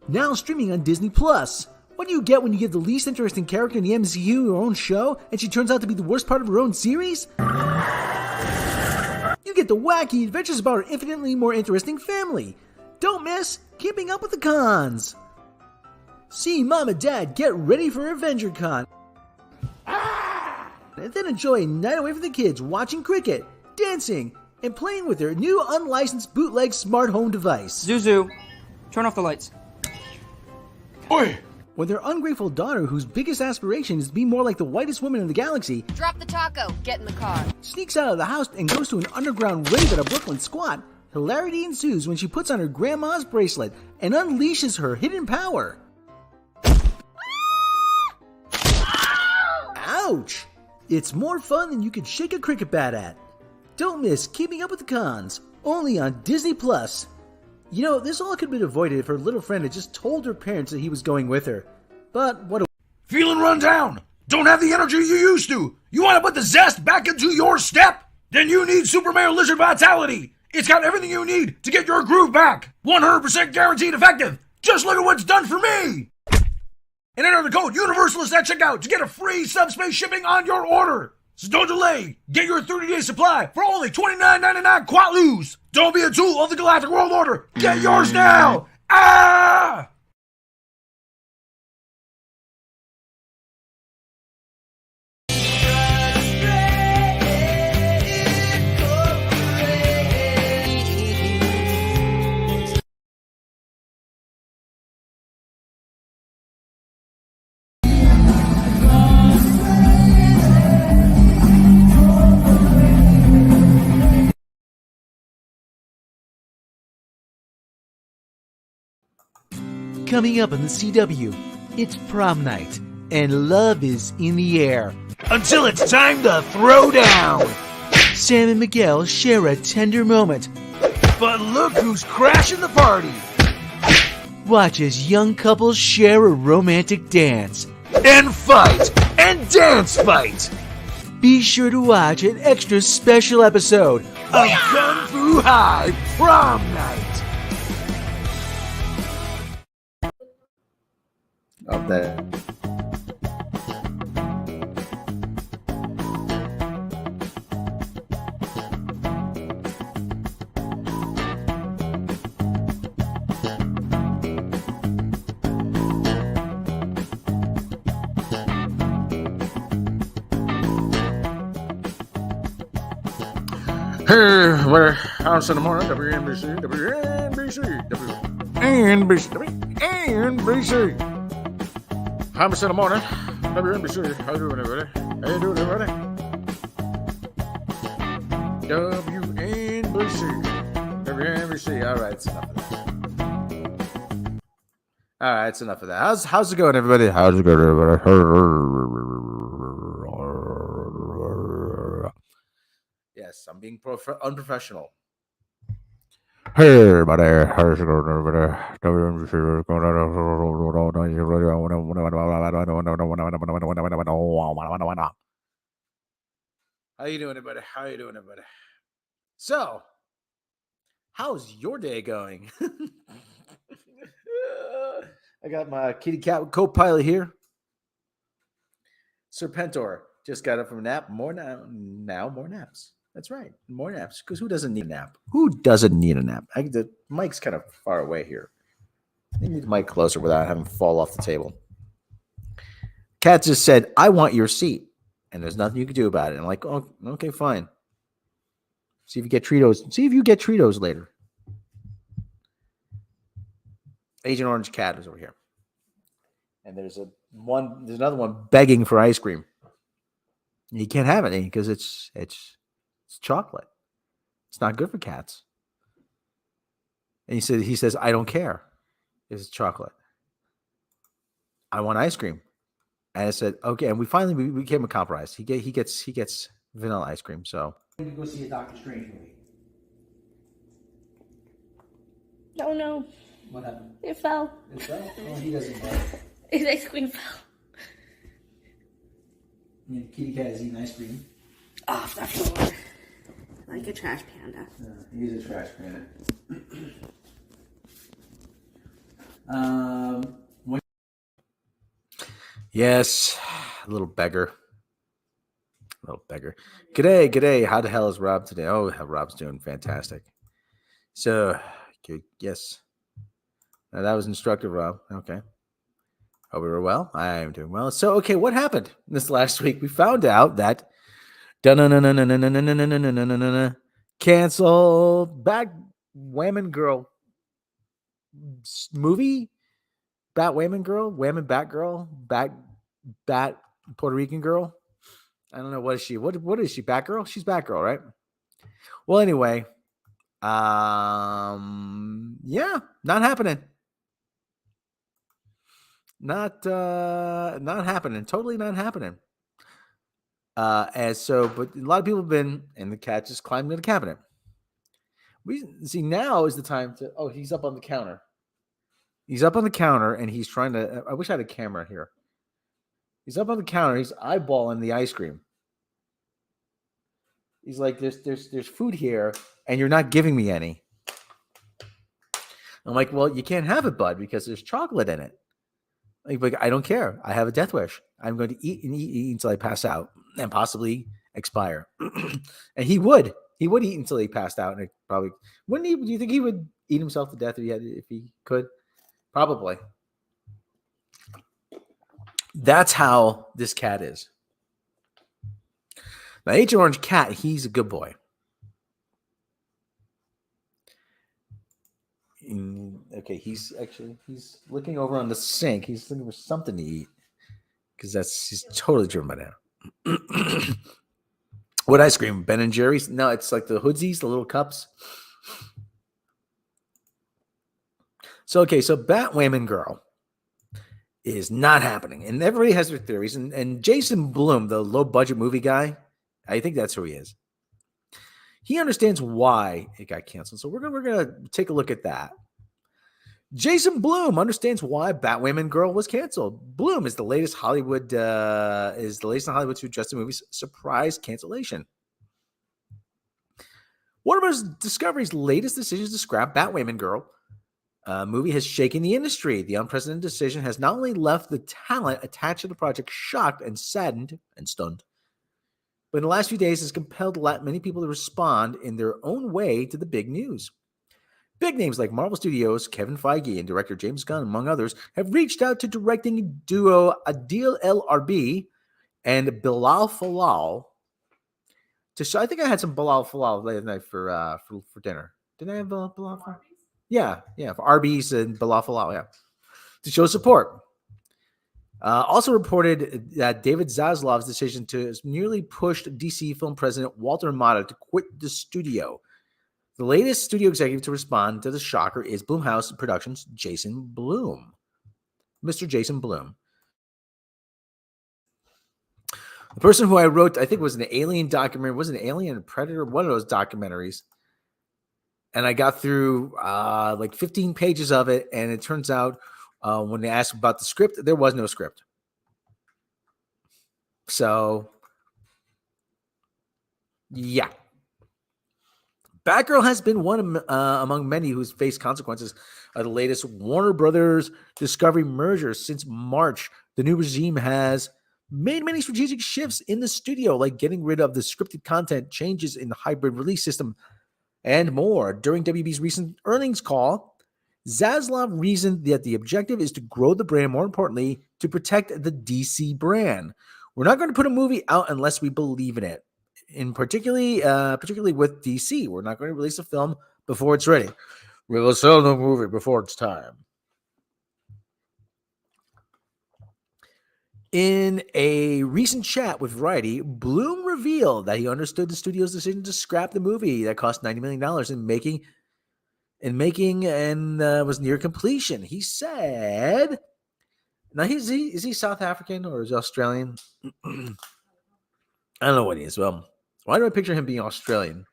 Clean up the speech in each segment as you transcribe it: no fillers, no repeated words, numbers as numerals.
Now streaming on Disney+. What do you get when you give the least interesting character in the MCU her own show, and she turns out to be the worst part of her own series? You get the wacky adventures about her infinitely more interesting family. Don't miss Keeping Up with the Cons. See Mom and Dad get ready for Avenger Con. And then enjoy a night away from the kids watching cricket, dancing, and playing with their new unlicensed bootleg smart home device. Zuzu, turn off the lights. Oi! When their ungrateful daughter, whose biggest aspiration is to be more like the whitest woman in the galaxy, Drop the taco, get in the car. sneaks out of the house and goes to an underground rave at a Brooklyn squat, hilarity ensues when she puts on her grandma's bracelet and unleashes her hidden power. Ouch! It's more fun than you could shake a cricket bat at. Don't miss Keeping Up with the Cons, only on Disney+. You know, this all could have been avoided if her little friend had just told her parents that he was going with her. But what a... Feeling run down? Don't have the energy you used to? You want to put the zest back into your step? Then you need Super Mario Lizard Vitality. It's got everything you need to get your groove back. 100% guaranteed effective. Just look at what it's done for me. And enter the code UNIVERSALIST at checkout to get a free subspace shipping on your order. So don't delay. Get your 30-day supply for only $29.99 Quatloos. Don't be a tool of the Galactic World Order. Get yours now. Ah! Coming up on the CW, it's prom night, and love is in the air. Until it's time to throw down. Sam and Miguel share a tender moment. But look who's crashing the party. Watch as young couples share a romantic dance. And fight. And dance fight. Be sure to watch an extra special episode of Kung Fu High Prom Night. Of that. Hey, we're house in the morning, WNBC, WNBC, WNBC, WNBC. House in the morning, WNBC. How you doing, everybody? How you doing, everybody? WNBC, WNBC. All right, it's enough of that. All right, it's enough of that. How's it going, everybody? How's it going, everybody? Yes, I'm being unprofessional. Hey, everybody. How's it going, everybody? How you doing, everybody? How you doing, everybody? So, how's your day going? I got my kitty cat co-pilot here. Serpentor just got up from a nap. More naps. That's right. More naps. Because who doesn't need a nap? Who doesn't need a nap? The mic's kind of far away here. I need the mic closer without having to fall off the table. Kat just said, I want your seat. And there's nothing you can do about it. I'm like, oh, okay, fine. See if you get Tritos. See if you get Tritos later. Agent Orange Cat is over here. And there's another one begging for ice cream. He can't have it because it's chocolate. It's not good for cats. And he says, I don't care. It's chocolate. I want ice cream. And I said, okay. And we came a compromise. He gets vanilla ice cream. So I'm going to go see a Doctor Strange movie. Oh no. What happened? It fell. It fell? Oh, he doesn't fall. His ice cream fell. And the kitty cat is eating ice cream. Off the floor. Like a trash panda. He's a trash panda. Yes, little beggar. Little beggar. G'day. How the hell is Rob today? Oh, Rob's doing fantastic. So, yes. Now, that was instructive, Rob. Okay. Hope we were well. I am doing well. So, okay, what happened this last week? We found out that cancel Bat Whammon Girl movie. Bat Whammon Girl, Whammon Batgirl, Bat Puerto Rican girl. I don't know, what is she? What is she? Batgirl? She's Batgirl, right? Well, anyway, yeah, not happening. Not happening. Totally not happening. But a lot of people have been, and the cat just climbed into the cabinet. We see now is the time to. Oh, he's up on the counter. He's up on the counter, and he's trying to. I wish I had a camera here. He's up on the counter. He's eyeballing the ice cream. He's like, there's food here, and you're not giving me any. I'm like, well, you can't have it, bud, because there's chocolate in it. Like, I don't care. I have a death wish. I'm going to eat and eat until I pass out and possibly expire. And he would eat until he passed out, and it probably wouldn't he? Do you think he would eat himself to death if he could? Probably. That's how this cat is. Now, Agent Orange Cat, he's a good boy. Okay, he's looking over on the sink. He's looking for something to eat because he's totally driven by now. What ice cream? Ben and Jerry's? No, it's like the hoodsies, the little cups. So Bat Whammon Girl is not happening, and everybody has their theories. And Jason Blum, the low budget movie guy, I think that's who he is. He understands why it got canceled. So we're gonna take a look at that. Jason Blum understands why Bat Whammon Girl was canceled. Blum is the latest in Hollywood to address the movie's surprise cancellation. Warner Bros. Discovery's latest decision to scrap Bat Whammon Girl movie has shaken the industry. The unprecedented decision has not only left the talent attached to the project shocked and saddened and stunned, but in the last few days has compelled many people to respond in their own way to the big news. Big names like Marvel Studios, Kevin Feige, and director James Gunn, among others, have reached out to directing duo Adil El Arbi and Bilal Falal to show. I think I had some Bilal Falal last night for dinner. Didn't I have Bilal Falal? Yeah, for Arby's and Bilal Falal, yeah, to show support. Also reported that David Zaslav's decision to nearly pushed DC film president Walter Hamada to quit the studio. The latest studio executive to respond to the shocker is Blumhouse Productions' Jason Blum. Mr. Jason Blum. The person who I wrote, I think it was an alien documentary, was it an Alien Predator, one of those documentaries. And I got through like 15 pages of it, and it turns out when they asked about the script, there was no script. So, yeah. Batgirl has been one among many who's faced consequences of the latest Warner Brothers Discovery merger. Since March, the new regime has made many strategic shifts in the studio, like getting rid of the scripted content, changes in the hybrid release system, and more. During WB's recent earnings call, Zaslav reasoned that the objective is to grow the brand, more importantly, to protect the DC brand. We're not going to put a movie out unless we believe in it. Particularly with DC, we're not going to release a film before it's ready. We will sell the movie before it's time. In a recent chat with Variety, Blum revealed that he understood the studio's decision to scrap the movie that cost $90 million in making and was near completion. He said, now is he South African or is he Australian? I don't know what he is. Well, why do I picture him being Australian?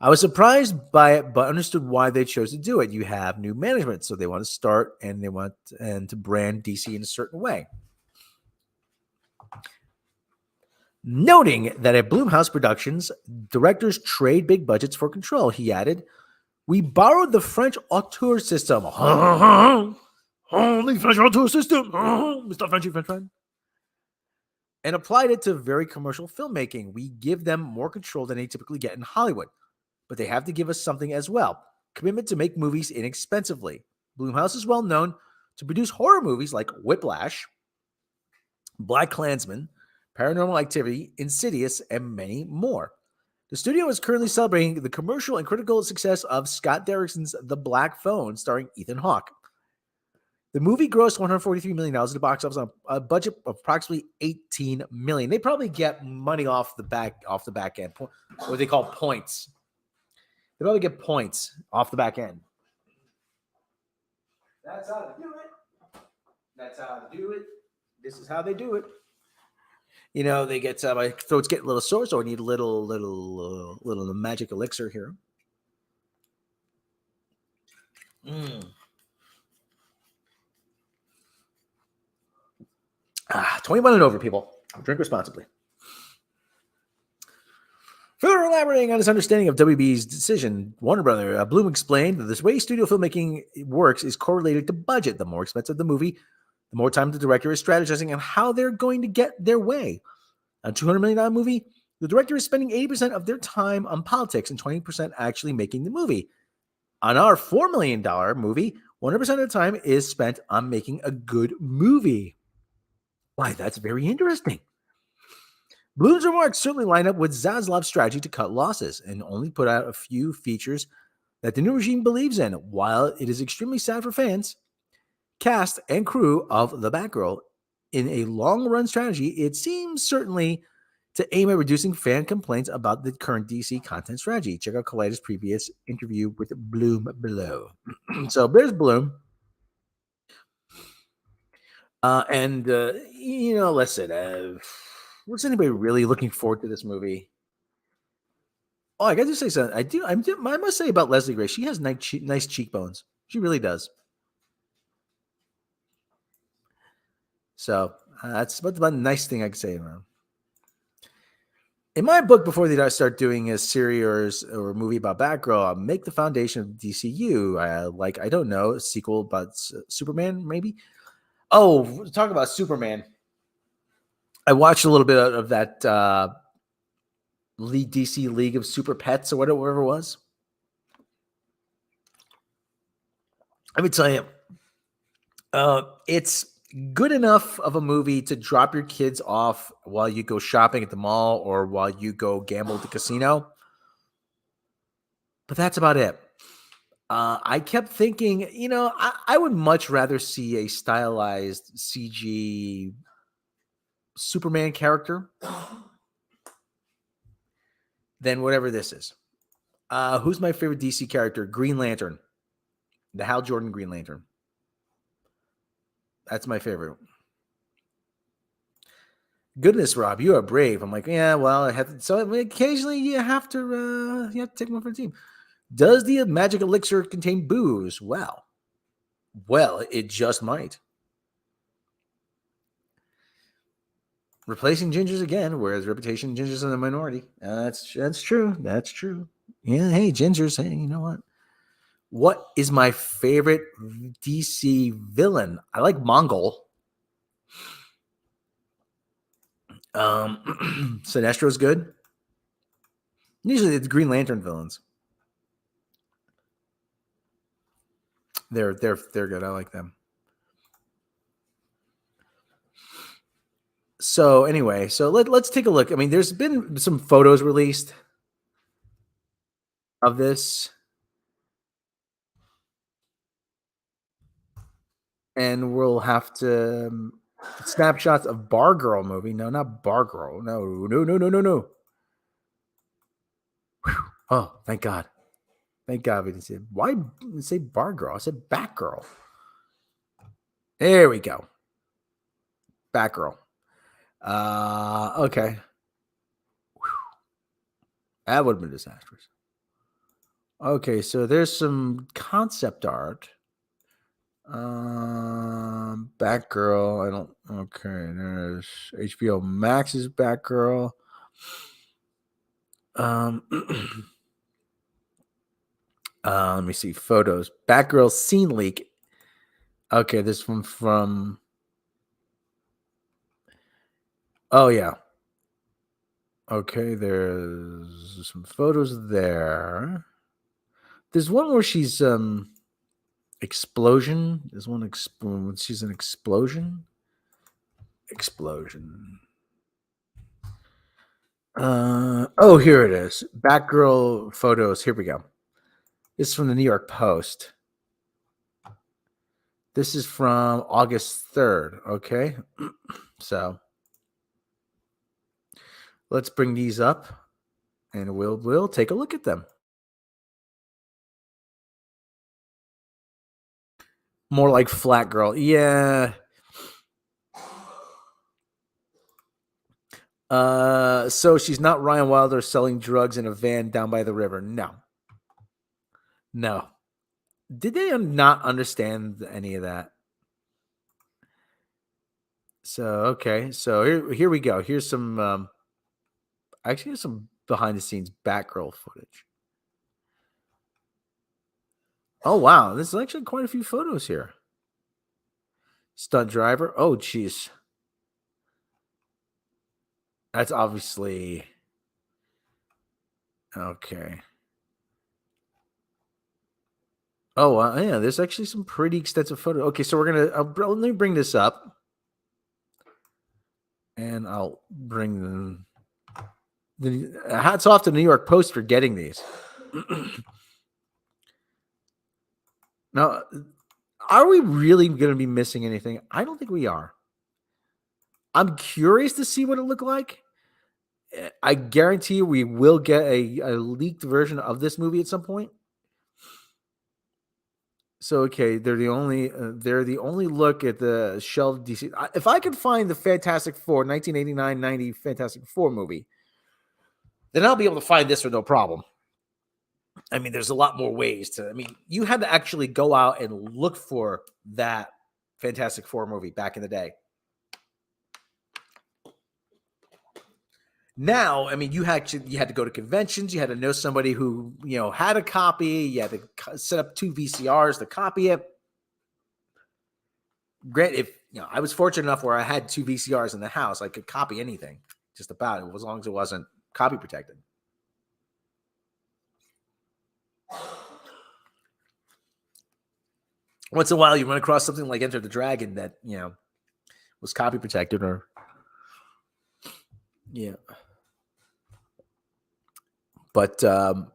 I was surprised by it, but understood why they chose to do it. You have new management, so they want to start and they want to brand DC in a certain way. Noting that at Blumhouse Productions, directors trade big budgets for control, he added, "We borrowed the French auteur system Only French to a system. Mr. Frenchy French friend. And applied it to very commercial filmmaking. We give them more control than they typically get in Hollywood, but they have to give us something as well. Commitment to make movies inexpensively. Blumhouse is well known to produce horror movies like Whiplash, Black Klansman, Paranormal Activity, Insidious, and many more. The studio is currently celebrating the commercial and critical success of Scott Derrickson's The Black Phone, starring Ethan Hawke. The movie grossed $143 million at the box office on a budget of approximately $18 million. They probably get money off the back end, what they call points. They probably get points off the back end. That's how they do it. That's how they do it. This is how they do it. You know, they get my throat's getting a little sore, so I need a little magic elixir here. 21 and over, people. Drink responsibly. Further elaborating on his understanding of WB's decision, Warner Brother Bloom explained that this way studio filmmaking works is correlated to budget. The more expensive the movie, the more time the director is strategizing on how they're going to get their way. On a $200 million movie, the director is spending 80% of their time on politics and 20% actually making the movie. On our $4 million movie, 100% of the time is spent on making a good movie. Why, that's very interesting. Bloom's remarks certainly line up with Zaslav's strategy to cut losses and only put out a few features that the new regime believes in. While it is extremely sad for fans, cast, and crew of The Batgirl, in a long-run strategy, it seems certainly to aim at reducing fan complaints about the current DC content strategy. Check out Collider's previous interview with Bloom below. So there's Bloom. Listen, was anybody really looking forward to this movie? Oh, I got to say something. I must say about Leslie Grace. She has nice cheekbones. She really does. So that's about the nice thing I can say around. In my book, before they start doing a series or a movie about Batgirl, I'll make the foundation of DCU. I don't know, a sequel about Superman, maybe. Oh, talk about Superman. I watched a little bit of that DC League of Super Pets or whatever it was. Let me tell you, it's good enough of a movie to drop your kids off while you go shopping at the mall or while you go gamble at the casino. But that's about it. I kept thinking, I would much rather see a stylized CG Superman character than whatever this is. Who's my favorite DC character? Green Lantern. The Hal Jordan Green Lantern. That's my favorite. Goodness, Rob, you are brave. I'm like, yeah, well, I have to. So occasionally you have to take one for the team. Does the magic elixir contain booze? Well, it just might. Replacing gingers again, whereas reputation gingers in the minority. That's true. That's true. Yeah, hey, gingers. Hey, you know what? What is my favorite DC villain? I like Mongol. Sinestro's good. Usually it's Green Lantern villains. They're good. I like them. So anyway, let's take a look. I mean, there's been some photos released of this. And we'll have to snapshots of Batgirl movie. No, not Batgirl. No. Whew. Oh, thank God. Thank God we didn't say. Why say Batgirl? I said Batgirl. There we go. Batgirl. Okay. Whew. That would have been disastrous. Okay, so there's some concept art. Batgirl. I don't. Okay, there's HBO Max's Batgirl. Let me see photos. Batgirl scene leak. Okay, this one from. Oh yeah. Okay, there's some photos there. There's one where she's explosion. There's one she's an explosion. Explosion. Oh, here it is. Batgirl photos. Here we go. This is from the New York Post. This is from August 3rd. Okay. So let's bring these up and we'll take a look at them. More like Flat Girl. Yeah. So she's not Ryan Wilder selling drugs in a van down by the river. No. No. Did they not understand any of that? So okay. So here we go. Here's some actually here's some behind the scenes Batgirl footage. Oh wow, there's actually quite a few photos here. Stunt driver. Oh jeez. That's obviously okay. Oh yeah, there's actually some pretty extensive photos. Okay, so we're gonna let me bring this up, and I'll bring the hats off to the New York Post for getting these. Now, are we really going to be missing anything? I don't think we are. I'm curious to see what it looked like. I guarantee you we will get a leaked version of this movie at some point. So okay, they're the only look at the shelved DC. If I could find the Fantastic Four 1989-90 Fantastic Four movie, then I'll be able to find this with no problem. I mean, there's a lot more ways to. I mean, you had to actually go out and look for that Fantastic Four movie back in the day. Now, I mean, you had to go to conventions. You had to know somebody who had a copy. You had to set up 2 VCRs to copy it. Granted, if I was fortunate enough where I had 2 VCRs in the house, I could copy anything, just about it, as long as it wasn't copy protected. Once in a while, you run across something like Enter the Dragon that was copy protected, or yeah. But yep,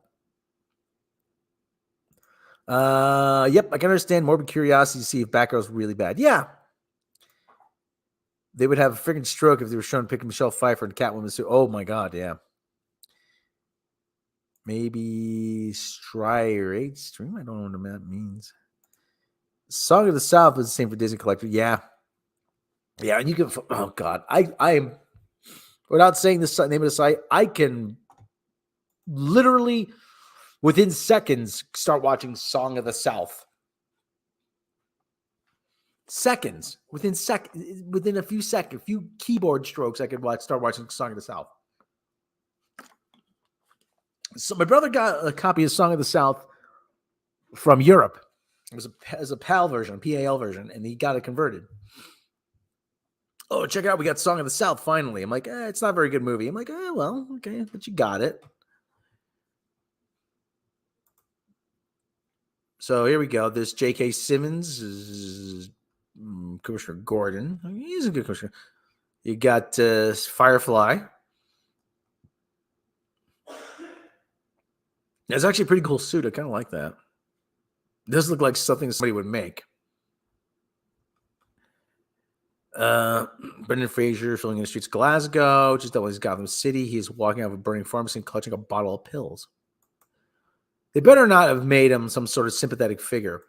I can understand morbid curiosity to see if Batgirl's really bad. Yeah. They would have a freaking stroke if they were shown picking Michelle Pfeiffer and Catwoman suit. Oh my god, yeah. Maybe Striate Stream. I don't know what that means. Song of the South is the same for Disney Collector. Yeah. Yeah, and you can oh god. I am without saying the name of the site, I can literally within seconds start watching Song of the South. Seconds. Within a few seconds, a few keyboard strokes, I could start watching Song of the South. So my brother got a copy of Song of the South from Europe. It was a PAL version, a PAL version, and he got it converted. Oh, check it out. We got Song of the South finally. I'm like, it's not a very good movie. I'm like, well, okay, but you got it. So here we go. This J.K. Simmons, Commissioner Gordon. He's a good commissioner. You got Firefly. It's actually a pretty cool suit. I kind of like that. It does look like something somebody would make. Brendan Fraser filming in the streets of Glasgow, just that was Gotham City. He's walking out of a burning pharmacy and clutching a bottle of pills. They better not have made him some sort of sympathetic figure.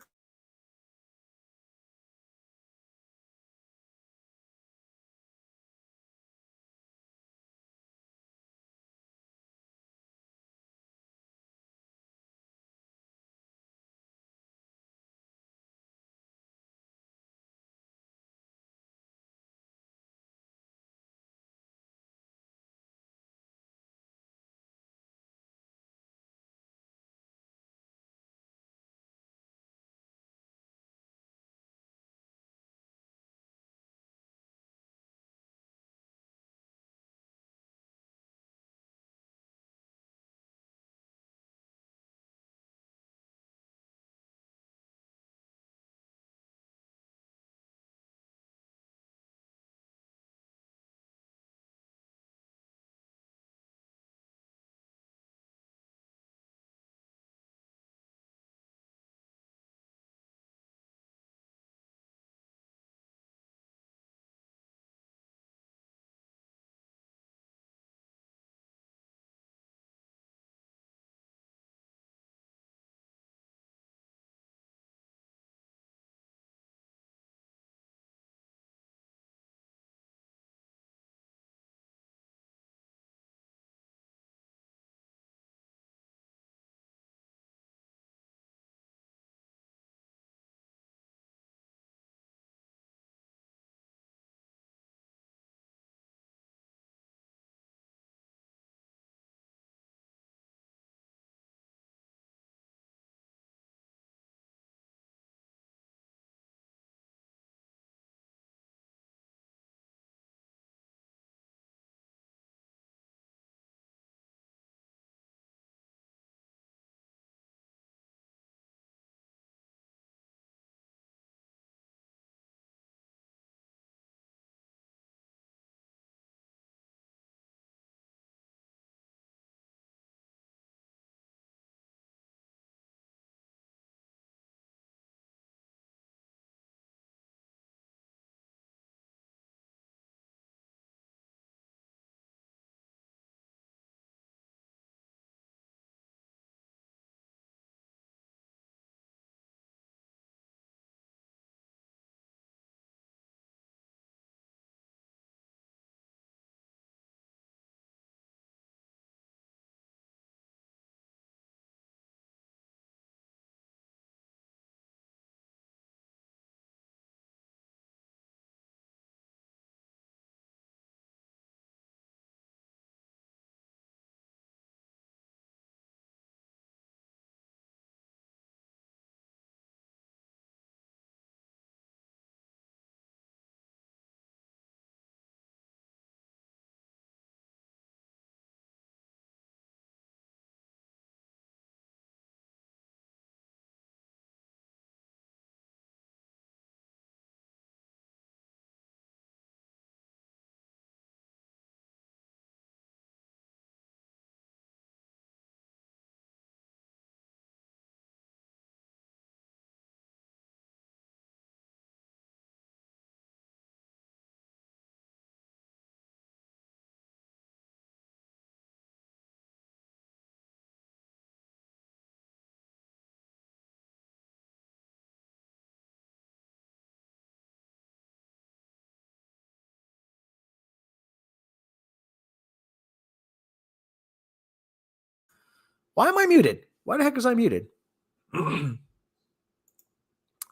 Why am I muted? Why the heck was I muted?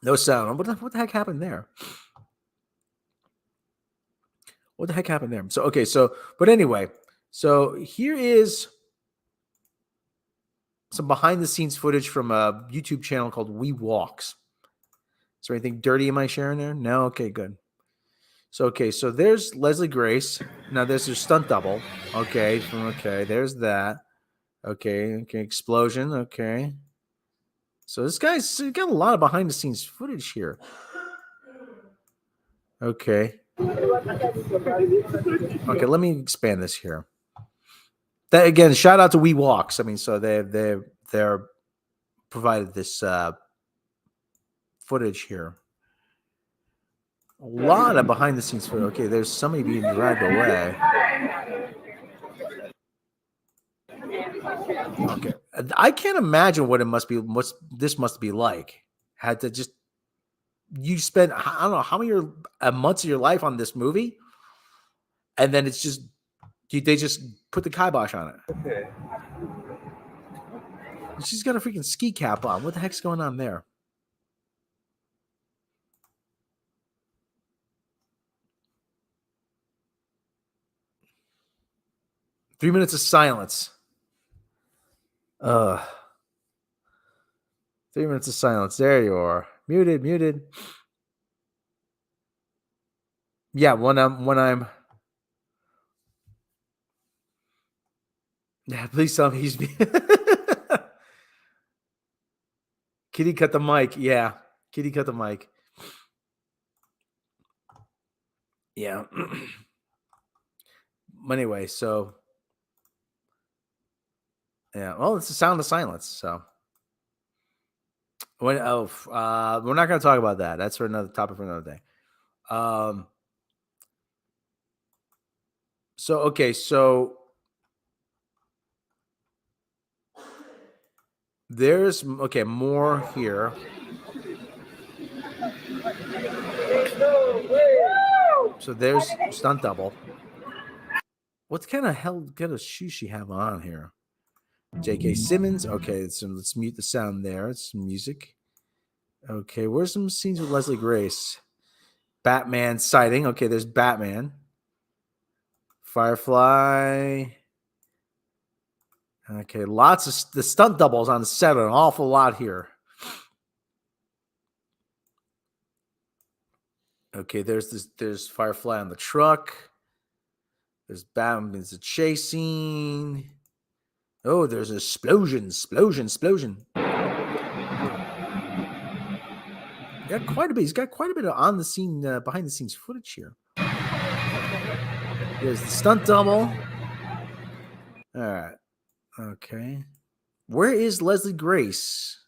No sound. What the heck happened there? What the heck happened there? So, okay. So, but anyway, so here is some behind the scenes footage from a YouTube channel called We Walks. Is there anything dirty am I sharing there? No? Okay, good. So, okay. So there's Leslie Grace. Now there's her stunt double. Okay. Okay. There's that. Okay. Okay. Explosion. Okay. So this guy's got a lot of behind the scenes footage here. Okay. Okay, let me expand this here. That again, shout out to We Walks. I mean, so they're provided this footage here. A lot of behind the scenes footage. Okay, there's somebody being dragged away. Okay, I can't imagine what it must be. What this must be like. Had to just you spend I don't know how many months of your life on this movie, and then it's just they just put the kibosh on it. Okay. She's got a freaking ski cap on. What the heck's going on there? Three minutes of silence. 3 minutes of silence. There you are. Muted. Yeah, when I'm yeah, please tell me he's Kitty cut the mic. Yeah. Kitty cut the mic. Yeah. Anyway, so yeah, well, it's the sound of silence. So we're not going to talk about that. That's for another topic for another day. So okay, so there's more here. So there's stunt double. What kind of shoes she have on here? J.K. Simmons. Okay, so let's mute the sound there. It's some music. Okay, where's some scenes with Leslie Grace? Batman sighting. Okay, there's Batman. Firefly. Okay, lots of the stunt doubles on the set. An awful lot here. Okay, there's Firefly on the truck. There's Batman. There's a chase scene. Oh, there's an explosion. Got quite a bit. He's got quite a bit of on the scene, behind the scenes footage here. There's the stunt double. All right. Okay. Where is Leslie Grace?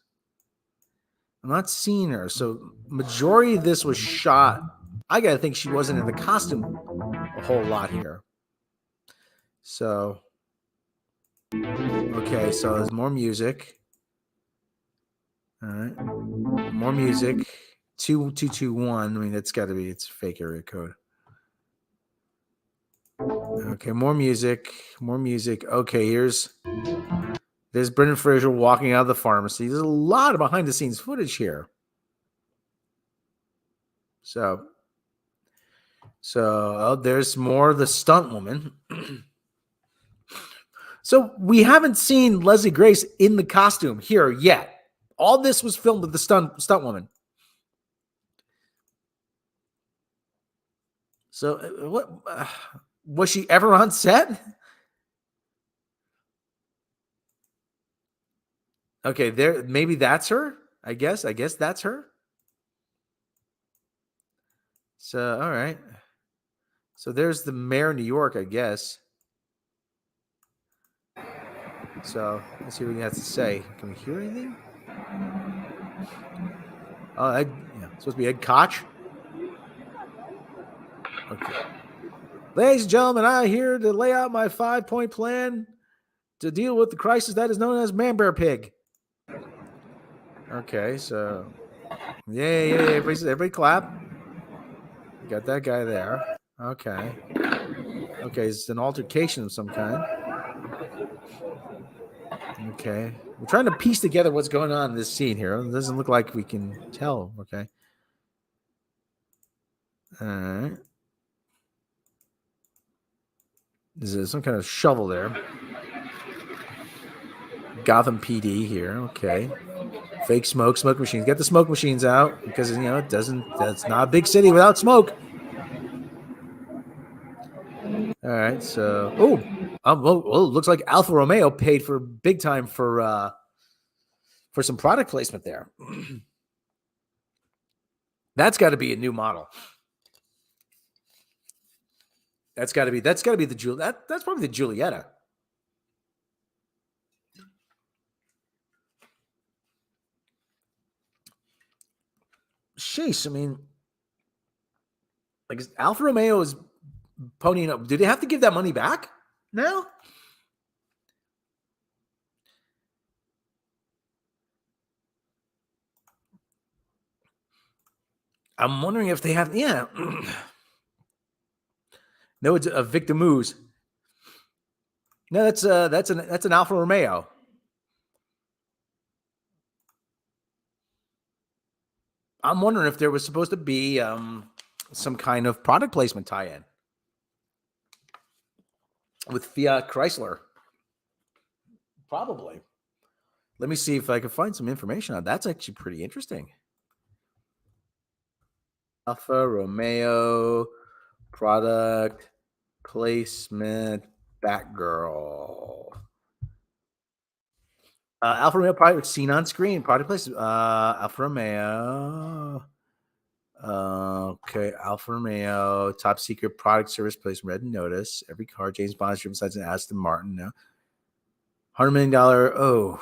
I'm not seeing her. So majority of this was shot. I gotta think she wasn't in the costume a whole lot here. So okay, so there's more music. All right. More music. 2221. I mean, that's got to be it's a fake area code. Okay, more music. Okay, there's Brendan Fraser walking out of the pharmacy. There's a lot of behind the scenes footage here. So there's more of the stunt woman. So we haven't seen Leslie Grace in the costume here yet. All this was filmed with the stunt woman. So what was she ever on set? Okay, maybe that's her. I guess that's her. So all right. So there's the mayor of New York, I guess. So let's see what he has to say. Can we hear anything? Supposed to be Ed Koch. Okay. Ladies and gentlemen, I'm here to lay out my 5-point plan to deal with the crisis that is known as Man Bear Pig. Okay, so yeah. Everybody clap. We got that guy there. Okay, it's an altercation of some kind. Okay. We're trying to piece together what's going on in this scene here. It doesn't look like we can tell. Okay. All right. There's some kind of shovel there. Gotham PD here. Okay. Fake smoke machines. Get the smoke machines out because it doesn't. That's not a big city without smoke. All right. So, well, looks like Alfa Romeo paid for big time for some product placement there. That's got to be a new model. That's got to be the that's probably the Giulietta. Sheesh, I mean, like Alfa Romeo is ponying up. Do they have to give that money back now? I'm wondering if they have. Yeah. No, it's a Victor Moose. No, that's an Alfa Romeo. I'm wondering if there was supposed to be some kind of product placement tie-in with Fiat Chrysler. Probably. Let me see if I can find some information on that. That's actually pretty interesting. Alfa Romeo product placement Batgirl. Alfa Romeo product seen on screen. Product placement. Alfa Romeo. Okay, Alfa Romeo, top secret product service placement. Red notice. Every car James Bond's driven besides an Aston Martin. No. $100 million. Oh,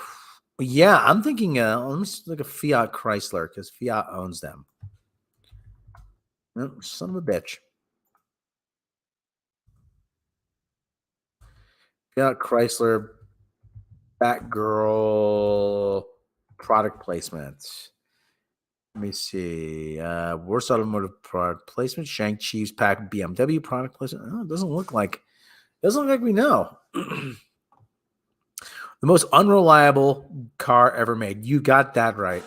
yeah. I'm thinking. Let me look at Fiat Chrysler because Fiat owns them. Oh, son of a bitch. Fiat Chrysler, Batgirl, product placements. Let me see. Worst automotive product placement. Shang-Chi's pack BMW product placement. Oh, it doesn't look like we know. The most unreliable car ever made. You got that right.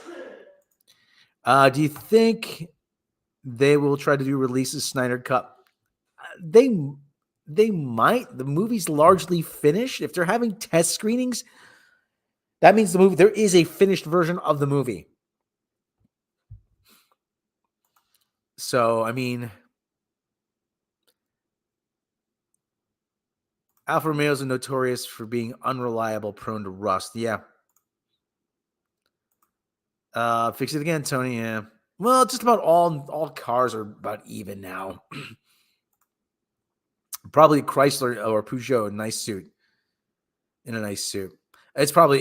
Do you think they will try to do releases Snyder Cut? They might. The movie's largely finished. If they're having test screenings, that means there is a finished version of the movie. So, I mean, Alfa Romeos are notorious for being unreliable, prone to rust. Yeah. Fix it again, Tony. Yeah. Well, just about all cars are about even now. Probably Chrysler or Peugeot, in a nice suit. It's probably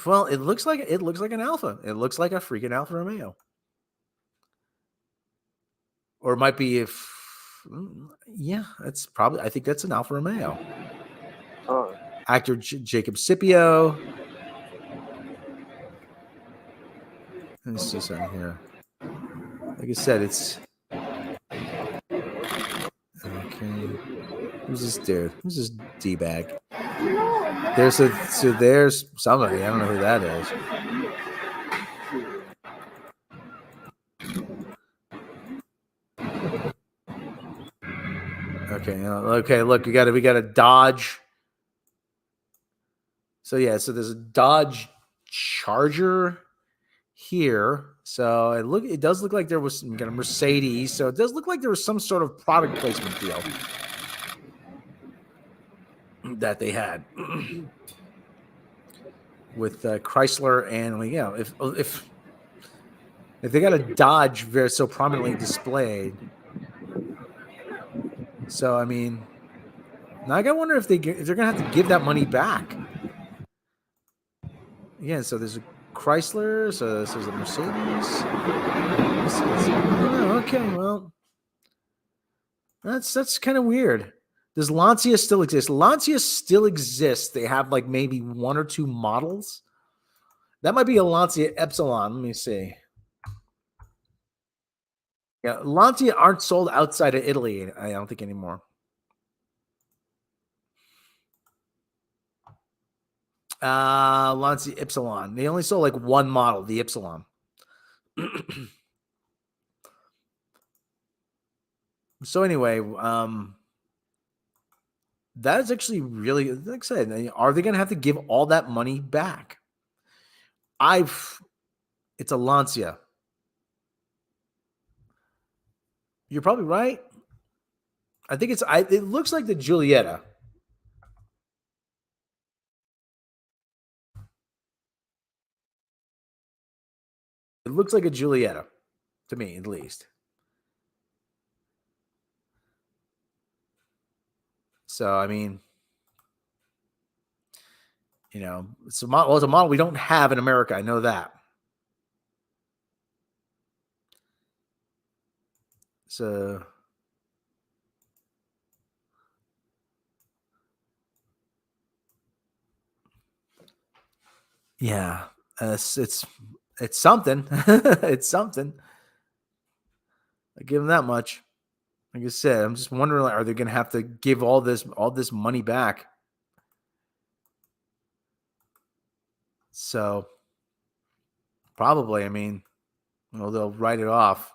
well, it looks like an Alfa. It looks like a freaking Alfa Romeo. Or it might be I think that's an Alfa Romeo. Oh. Actor Jacob Scipio. Let me see something here. Like I said, it's okay. Who's this dude? Who's this D-bag? There's somebody. I don't know who that is. Okay. Look, we got a Dodge. So there's a Dodge Charger here. So it does look like there was a Mercedes. So it does look like there was some sort of product placement deal that they had with Chrysler and if they got a Dodge very so prominently displayed. So I mean, now I gotta wonder if they're gonna have to give that money back. Yeah. So there's a Chrysler. So this is a Mercedes. Okay. Well, that's kind of weird. Does Lancia still exist? Lancia still exists. They have like maybe one or two models. That might be a Lancia Epsilon. Let me see. Yeah, Lancia aren't sold outside of Italy, I don't think, anymore. Lancia Ypsilon. They only sold like one model, the Ypsilon. So anyway, that is actually really, like I said, are they going to have to give all that money back? It's a Lancia. You're probably right. I think it looks like the Giulietta. It looks like a Giulietta to me, at least. So, I mean, it's a model we don't have in America. I know that. So, yeah, it's something. It's something. I give them that much. Like I said, I'm just wondering, are they going to have to give all this money back? So, probably. I mean, they'll write it off.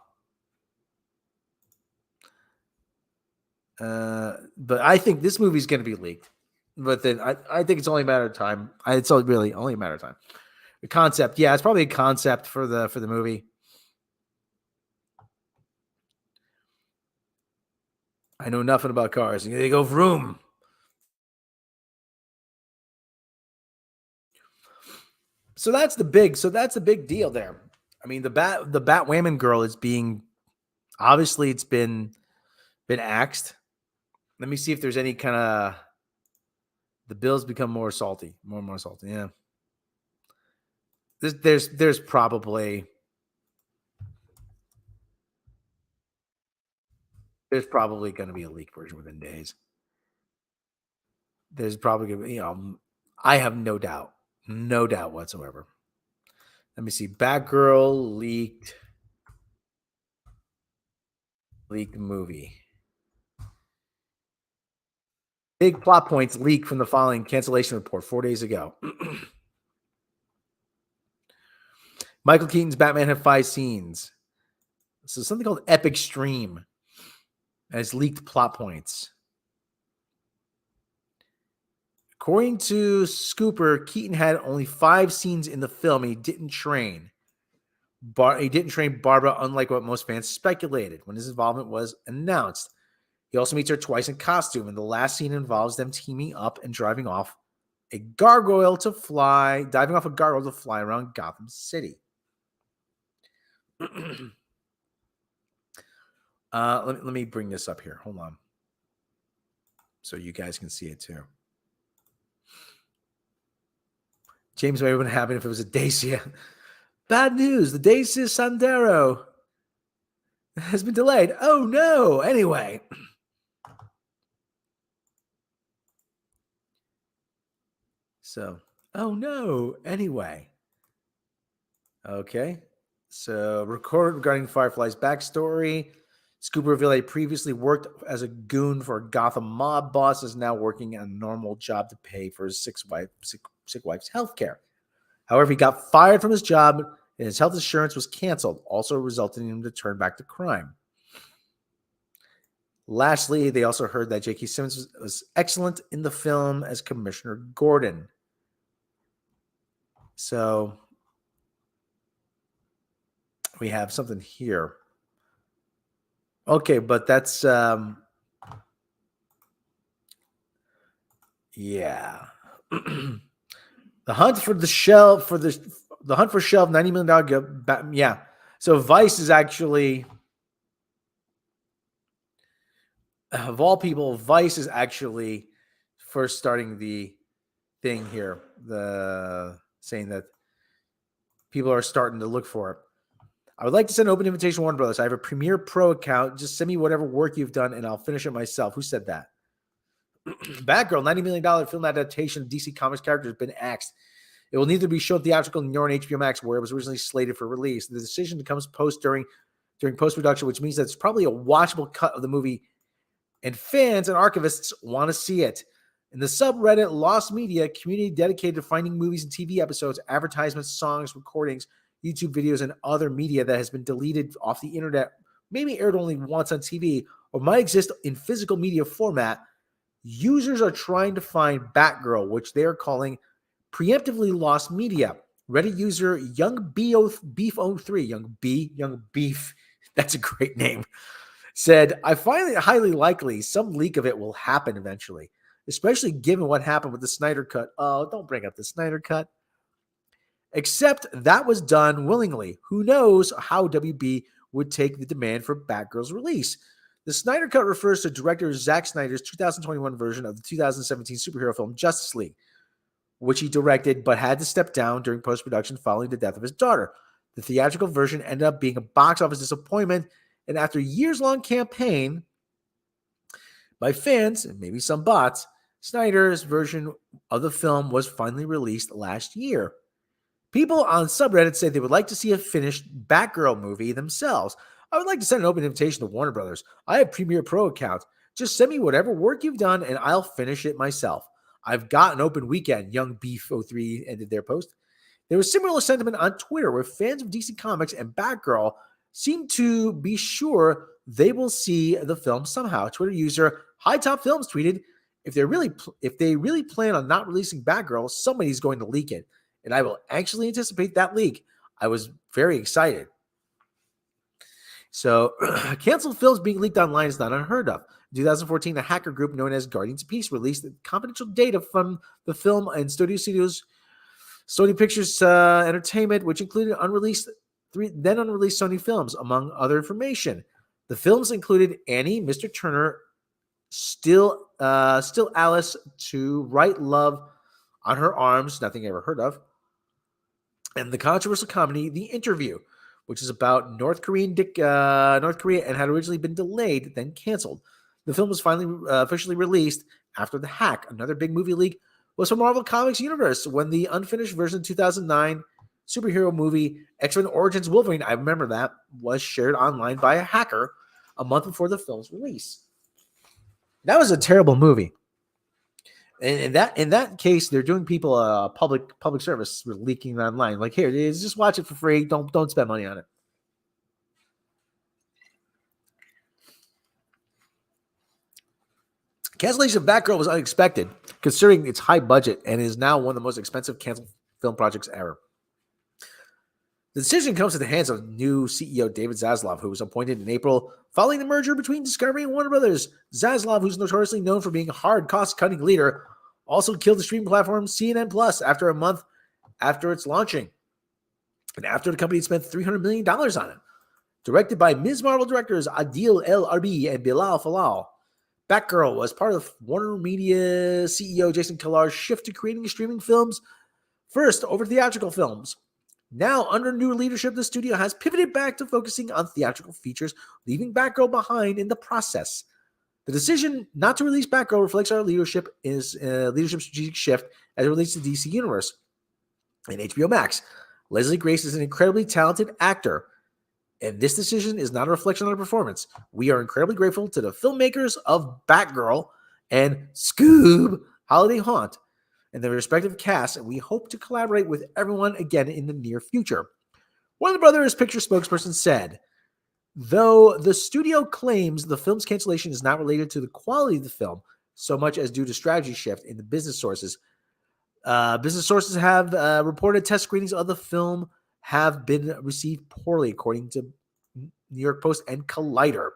But I think this movie's going to be leaked. But then I think it's only a matter of time. It's really only a matter of time. The concept, yeah, it's probably a concept for the movie. I know nothing about cars. They go vroom. So that's the big deal there. I mean, the Batwoman girl is being, obviously it's been axed. Let me see if there's any kind of, the bills become more and more salty. Yeah. There's probably going to be a leak version within days. There's probably going to be, I have no doubt whatsoever. Let me see. Batgirl leaked movie. Big plot points leaked from the following cancellation report 4 days ago. Michael Keaton's Batman had 5 scenes. So something called Epic Stream has leaked plot points. According to Scooper, Keaton had only 5 scenes in the film. He didn't train. He didn't train Barbara, unlike what most fans speculated when his involvement was announced. He also meets her twice in costume, and the last scene involves them teaming up and diving off a gargoyle to fly around Gotham City. Let me bring this up here. Hold on. So you guys can see it too. James, what would happen if it was a Dacia? Bad news. The Dacia Sandero has been delayed. Oh, no. Anyway. So, oh, no. Anyway. Okay. So, record regarding Firefly's backstory. Scooper revealed he previously worked as a goon for a Gotham mob boss, is now working a normal job to pay for his sick wife's health care. However, he got fired from his job and his health insurance was canceled, also resulting in him to turn back to crime. Lastly, they also heard that J.K. Simmons was excellent in the film as Commissioner Gordon. So we have something here. Okay, but that's yeah. The hunt for the shelf the hunt for shelf $90 million. Yeah. So Vice is actually, of all people, Vice is actually first starting the thing here, the saying that people are starting to look for it. I would like to send an open invitation to Warner Brothers. I have a Premiere Pro account. Just send me whatever work you've done and I'll finish it myself. Who said that? Batgirl, $90 million film adaptation of DC Comics character has been axed. It will need to be shown theatrical in New York and HBO Max, where it was originally slated for release. The decision comes during post-production, which means that it's probably a watchable cut of the movie, and fans and archivists want to see it. In the subreddit Lost Media, community dedicated to finding movies and TV episodes, advertisements, songs, recordings, YouTube videos, and other media that has been deleted off the internet, maybe aired only once on TV, or might exist in physical media format, users are trying to find Batgirl, which they are calling preemptively lost media. Reddit user Beef03, Young Beef, that's a great name, said, I find it highly likely some leak of it will happen eventually, especially given what happened with the Snyder Cut. Oh, don't bring up the Snyder Cut. Except that was done willingly. Who knows how WB would take the demand for Batgirl's release? The Snyder Cut refers to director Zack Snyder's 2021 version of the 2017 superhero film Justice League, which he directed but had to step down during post-production following the death of his daughter. The theatrical version ended up being a box office disappointment, and after a years-long campaign by fans, and maybe some bots, Snyder's version of the film was finally released last year. People on subreddit say they would like to see a finished Batgirl movie themselves. I would like to send an open invitation to Warner Brothers. I have Premiere Pro account. Just send me whatever work you've done and I'll finish it myself. I've got an open weekend, Young Beef03 ended their post. There was similar sentiment on Twitter where fans of DC Comics and Batgirl seem to be sure they will see the film somehow. Twitter user High Top Films tweeted, if they really plan on not releasing Batgirl, somebody's going to leak it. And I will actually anticipate that leak. I was very excited. So, canceled films being leaked online is not unheard of. In 2014, a hacker group known as Guardians of Peace released confidential data from the film and Sony Pictures Entertainment, which included then unreleased Sony films, among other information. The films included Annie, Mr. Turner, Still Alice, To Write Love on Her Arms, nothing I ever heard of, and the controversial comedy The Interview, which is about North Korea and had originally been delayed, then canceled. The film was finally officially released after The Hack, another big movie leak, was from Marvel Comics Universe when the unfinished version of 2009 superhero movie X-Men Origins Wolverine, I remember that, was shared online by a hacker a month before the film's release. That was a terrible movie. And in that case, they're doing people a public service for leaking it online. Like, here, just watch it for free. Don't spend money on it. Cancellation of Batgirl was unexpected, considering its high budget, and is now one of the most expensive canceled film projects ever. The decision comes at the hands of new CEO David Zaslav, who was appointed in April following the merger between Discovery and Warner Brothers. Zaslav, who's notoriously known for being a hard cost-cutting leader, also killed the streaming platform N.A.P.S after a month after its launching, and after the company had spent $300 million on it. Directed by Ms. Marvel directors Adil El Arbi and Bilal Falal, Batgirl was part of Warner Media CEO Jason Kilar's shift to creating streaming films first over theatrical films. Now, under new leadership, the studio has pivoted back to focusing on theatrical features, leaving Batgirl behind in the process. The decision not to release Batgirl reflects our leadership strategic shift as it relates to DC Universe and HBO Max. Leslie Grace is an incredibly talented actor, and this decision is not a reflection on her performance. We are incredibly grateful to the filmmakers of Batgirl and Scoob Holiday Haunt and their respective casts, and we hope to collaborate with everyone again in the near future. Warner Brothers Picture spokesperson said, though the studio claims the film's cancellation is not related to the quality of the film so much as due to strategy shift in the business sources. Business sources have reported test screenings of the film have been received poorly, according to New York Post and Collider.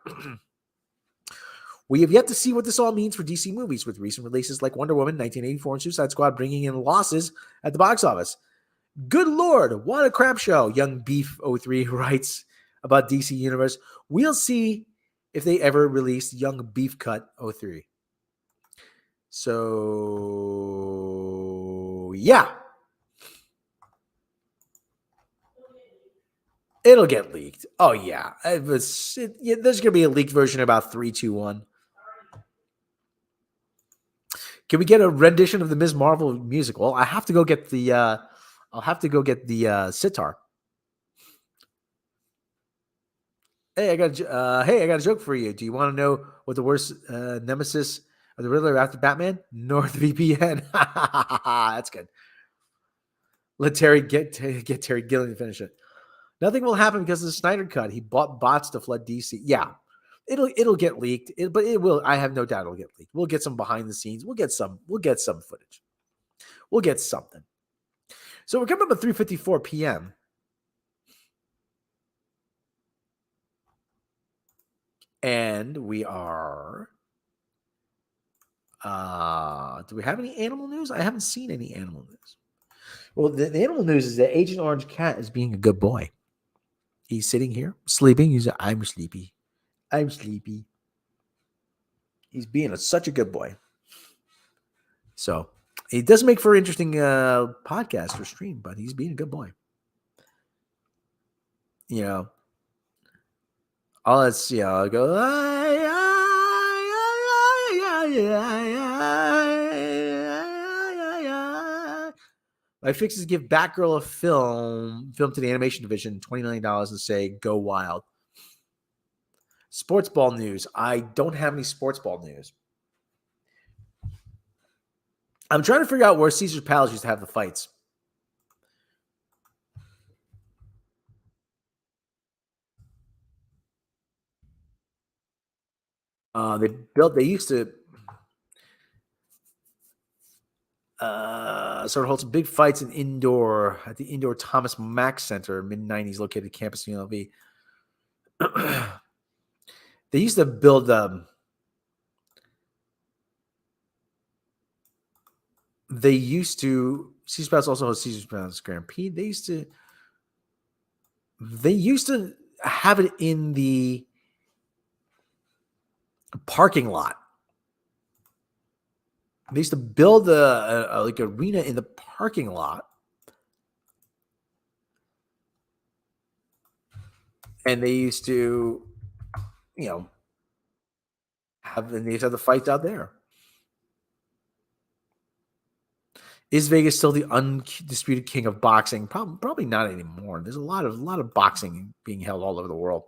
We have yet to see what this all means for DC movies, with recent releases like Wonder Woman 1984 and Suicide Squad bringing in losses at the box office. Good Lord, what a crap show, Young Beef03 writes about DC Universe. We'll see if they ever release Young Beef Cut 03. So, yeah. It'll get leaked. Oh, yeah. There's going to be a leaked version about 3-2-1. Can we get a rendition of the Ms. Marvel music? Well, I have to go get the sitar. Hey, I got a joke for you. Do you want to know what the worst nemesis The Riddler after Batman? NordVPN. That's good. Let Terry get Terry Gilliam to finish it. Nothing will happen because of the Snyder Cut. He bought bots to flood DC. Yeah, it'll get leaked, but it will. I have no doubt it'll get leaked. We'll get some behind the scenes. We'll get some footage. We'll get something. So we're coming up at 3:54 p.m. And we are. Do we have any animal news? I haven't seen any animal news. Well, the animal news is that Agent Orange Cat is being a good boy. He's sitting here sleeping. He's like, I'm sleepy. I'm sleepy. He's being such a good boy. So it does make for an interesting podcast or stream, but he's being a good boy. You know, all that's, I go, my fix is give Batgirl a film to the animation division, $20 million and say, go wild. Sports ball news. I don't have any sports ball news. I'm trying to figure out where Caesar's Palace used to have the fights. They used to sort of hold some big fights at the indoor Thomas Mack Center, mid-90s, located campus in UNLV. They used to build Caesar's Palace also hosts Caesar's Palace Grand Prix. They used to have it in the parking lot. They used to build a like arena in the parking lot, and they used to, have the fights out there. Is Vegas still the undisputed king of boxing? Probably not anymore. There's a lot of boxing being held all over the world.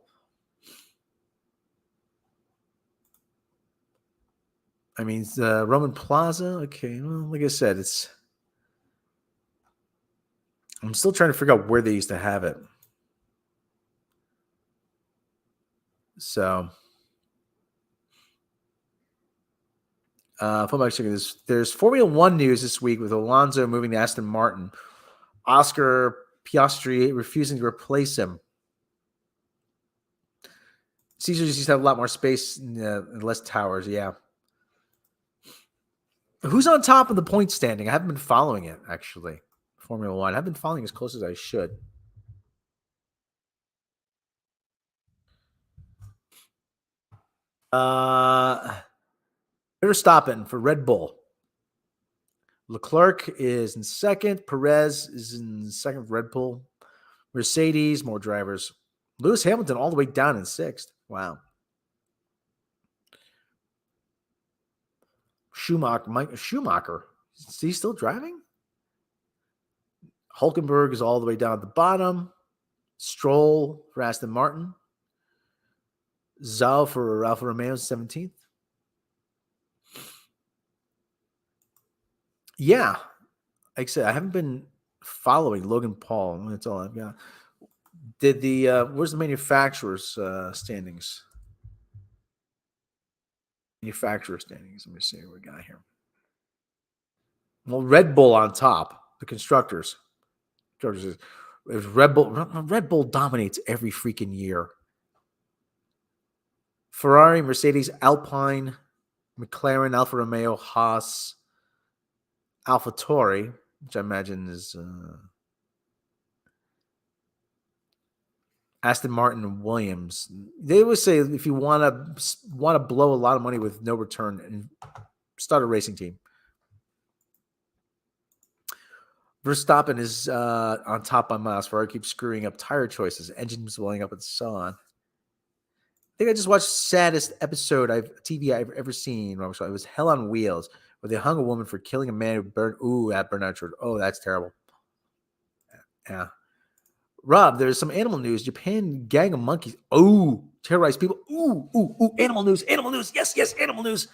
I mean, Roman Plaza. Okay, well, like I said, I'm still trying to figure out where they used to have it. So, there's Formula One news this week with Alonso moving to Aston Martin. Oscar Piastri refusing to replace him. Caesar just used to have a lot more space and less towers. Yeah. Who's on top of the point standing? I haven't been following it, actually. Formula One. I've been following as close as I should. Verstappen for Red Bull. Leclerc is in second. Perez is in second for Red Bull. Mercedes, more drivers. Lewis Hamilton all the way down in sixth. Wow. Schumacher. Is he still driving? Hulkenberg is all the way down at the bottom. Stroll for Aston Martin. Zhou for Alfa Romeo, 17th. Yeah. Like I said, I haven't been following Logan Paul. That's all I've got. Where's the manufacturer's standings? Manufacturer standings. Let me see what we got here. Well, Red Bull on top. The constructors. Red Bull dominates every freaking year. Ferrari, Mercedes, Alpine, McLaren, Alfa Romeo, Haas, AlphaTauri, which I imagine is Aston Martin and Williams. They always say if you want to blow a lot of money with no return, and start a racing team. Verstappen is on top by miles. Ferrari keeps screwing up tire choices, engines blowing up, and so on. I think I just watched the saddest episode TV I've ever seen. It was Hell on Wheels, where they hung a woman for killing a man who burned. Ooh, that burned out. Oh, that's terrible. Yeah. Rob, there's some animal news. Japan gang of monkeys. Oh, terrorize people. Ooh, animal news. Yes, animal news.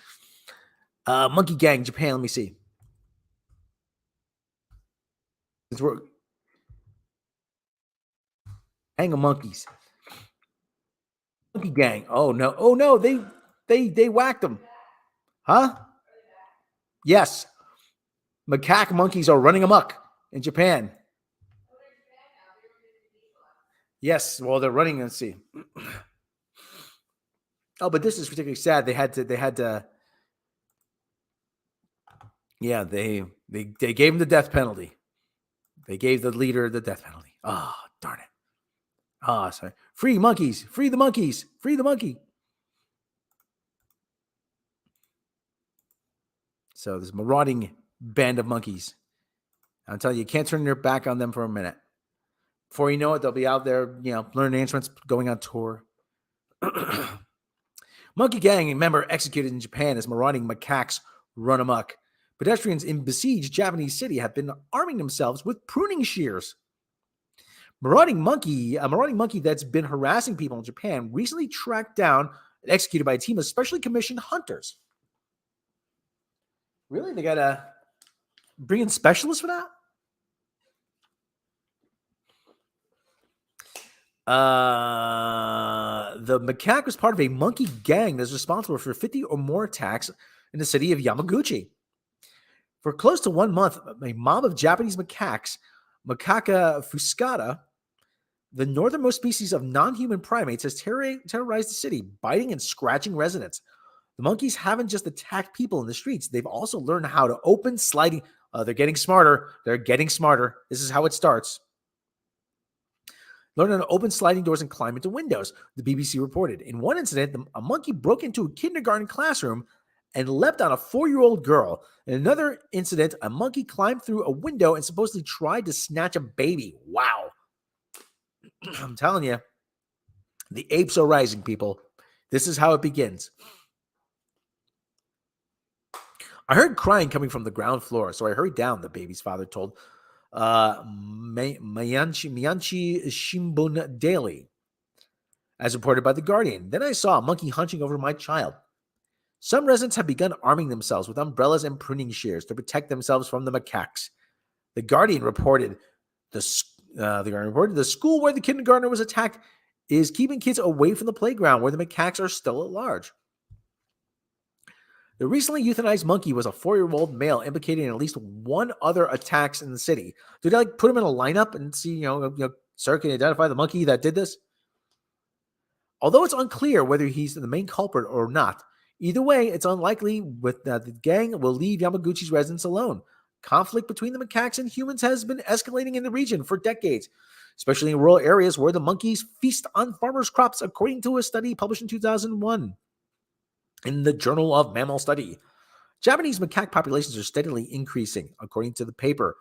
Monkey Gang, Japan. Let me see. Since we're Hang of Monkeys. Monkey Gang. Oh no. Oh no. They whacked them. Huh? Yes. Macaque monkeys are running amok in Japan. Yes. Well, they're running. Let's see. Oh, but this is particularly sad. They had to. Yeah, they gave him the death penalty. They gave the leader the death penalty. Oh, darn it. Oh, sorry. Free monkeys. Free the monkeys. Free the monkey. So this marauding band of monkeys. I'm telling you, you can't turn your back on them for a minute. Before you know it, they'll be out there, learning instruments, going on tour. Monkey Gang, member executed in Japan as marauding macaques run amok. Pedestrians in besieged Japanese city have been arming themselves with pruning shears. A marauding monkey that's been harassing people in Japan, recently tracked down and executed by a team of specially commissioned hunters. Really? They gotta bring in specialists for that? The macaque was part of a monkey gang that's responsible for 50 or more attacks in the city of Yamaguchi. For close to 1 month, a mob of Japanese macaques, Macaca fuscata, the northernmost species of non-human primates, has terrorized the city, biting and scratching residents. The monkeys haven't just attacked people in the streets. They've also learned how to open sliding. They're getting smarter. They're getting smarter. This is how it starts. Learn how to open sliding doors and climb into windows, the BBC reported. In one incident, a monkey broke into a kindergarten classroom and leapt on a 4-year-old girl. In another incident, a monkey climbed through a window and supposedly tried to snatch a baby. Wow. I'm telling you, the apes are rising, people. This is how it begins. I heard crying coming from the ground floor, so I hurried down, the baby's father told Miyanchi Shimbun Daily, as reported by The Guardian. Then I saw a monkey hunching over my child. Some residents have begun arming themselves with umbrellas and pruning shears to protect themselves from the macaques. The Guardian reported the school where the kindergartner was attacked is keeping kids away from the playground where the macaques are still at large. The recently euthanized monkey was a 4-year-old male implicated in at least one other attacks in the city. Did they put him in a lineup and see, sir, can you identify the monkey that did this? Although it's unclear whether he's the main culprit or not, either way, it's unlikely that the gang will leave Yamaguchi's residents alone. Conflict between the macaques and humans has been escalating in the region for decades, especially in rural areas where the monkeys feast on farmers' crops, according to a study published in 2001 in the Journal of Mammal Study. Japanese macaque populations are steadily increasing, according to the paper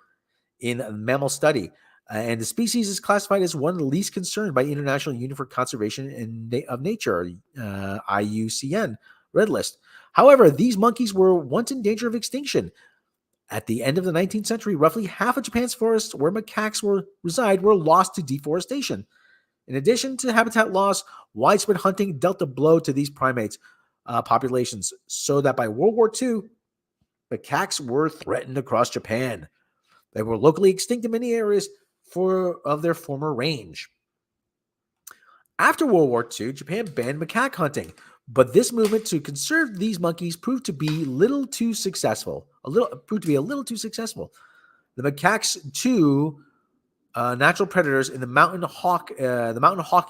in Mammal Study, and the species is classified as one of the least concerned by International Union for Conservation of Nature, IUCN, Red List. However, these monkeys were once in danger of extinction. At the end of the 19th century, roughly half of Japan's forests where macaques reside were lost to deforestation. In addition to habitat loss, widespread hunting dealt a blow to these primates populations, so that by World War II, macaques were threatened across Japan. They were locally extinct in many areas of their former range. After World War II, Japan banned macaque hunting, but this movement to conserve these monkeys proved to be a little too successful. The macaques, too, natural predators in the mountain hawk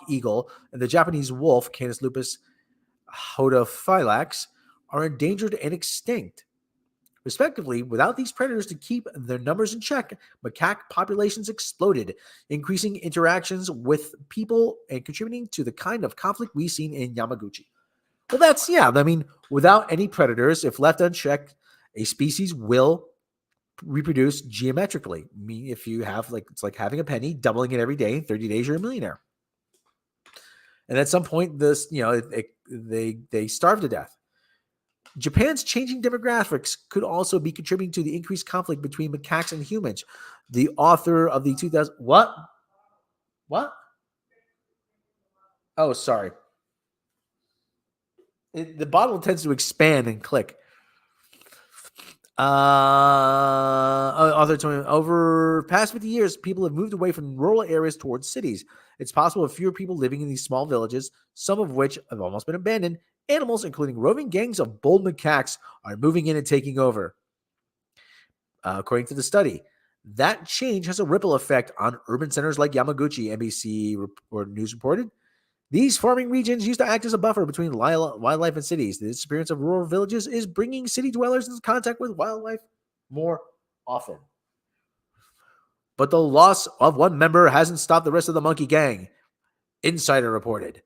eagle, and the Japanese wolf, Canis lupus hodophylax, are endangered and extinct, respectively. Without these predators to keep their numbers in check, macaque populations exploded, increasing interactions with people and contributing to the kind of conflict we've seen in Yamaguchi. Well, without any predators, if left unchecked, a species will reproduce geometrically. If you have, it's like having a penny, doubling it every day, in 30 days, you're a millionaire. And at some point, they starve to death. Japan's changing demographics could also be contributing to the increased conflict between macaques and humans. The author of the 2000... What? Oh, sorry. The bottle tends to expand and click. Author told me, over past 50 years, people have moved away from rural areas towards cities. It's possible with fewer people living in these small villages, some of which have almost been abandoned. Animals, including roving gangs of bold macaques, are moving in and taking over. According to the study, that change has a ripple effect on urban centers like Yamaguchi, NBC News reported. These farming regions used to act as a buffer between wildlife and cities. The disappearance of rural villages is bringing city dwellers into contact with wildlife more often. But the loss of one member hasn't stopped the rest of the monkey gang, Insider reported.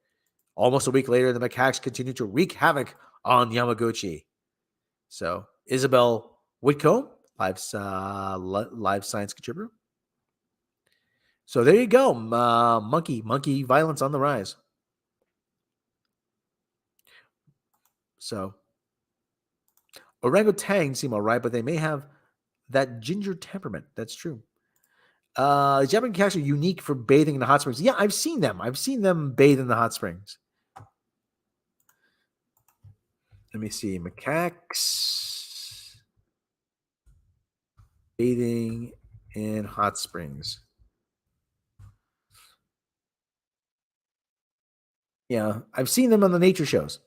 Almost a week later, the macaques continue to wreak havoc on Yamaguchi. So, Isabel Whitcomb, live science contributor. So there you go. Monkey violence on the rise. So orangutans seem all right, but they may have that ginger temperament. That's true. Japanese macaques are unique for bathing in the hot springs. Yeah, I've seen them. I've seen them bathe in the hot springs. Let me see. Macaques bathing in hot springs. Yeah, I've seen them on the nature shows.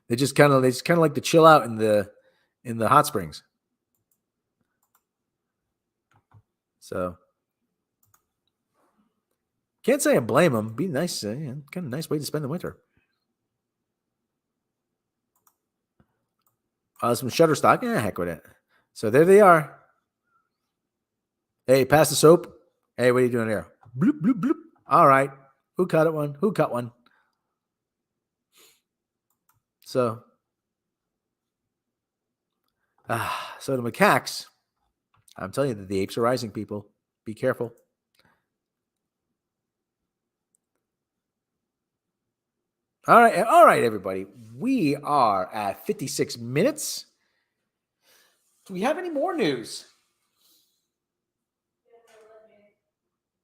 They just kind of like to chill out in the hot springs. So can't say I blame them. Be nice, kind of nice way to spend the winter. Some Shutterstock. Heck with it. So there they are. Hey, pass the soap. Hey, what are you doing here? Bloop, bloop, bloop. All right. Who cut it one? Who cut one? So the macaques. I'm telling you that the apes are rising, people. Be careful. All right, everybody. We are at 56 minutes. Do we have any more news?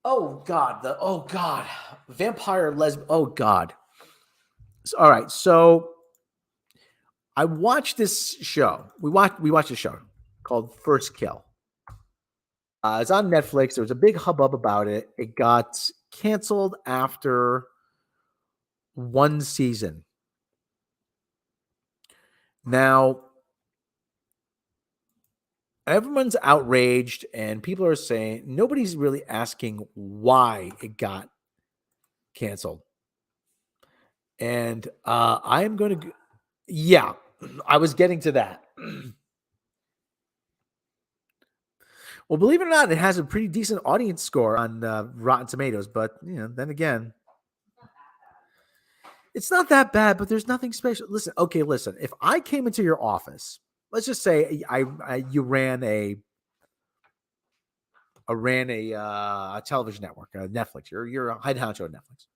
Oh God. Vampire lesbian. Oh God. All right. So I watched this show. We watched a show called First Kill. It's on Netflix. There was a big hubbub about it. It got canceled after one season. Now, everyone's outraged, and people are saying nobody's really asking why it got canceled. And I'm going to, yeah, I was getting to that. Well, believe it or not, it has a pretty decent audience score on Rotten Tomatoes, but then again, it's not that bad. But there's nothing special. Listen. If I came into your office, let's just say you ran a television network, Netflix. You're a head honcho at Netflix.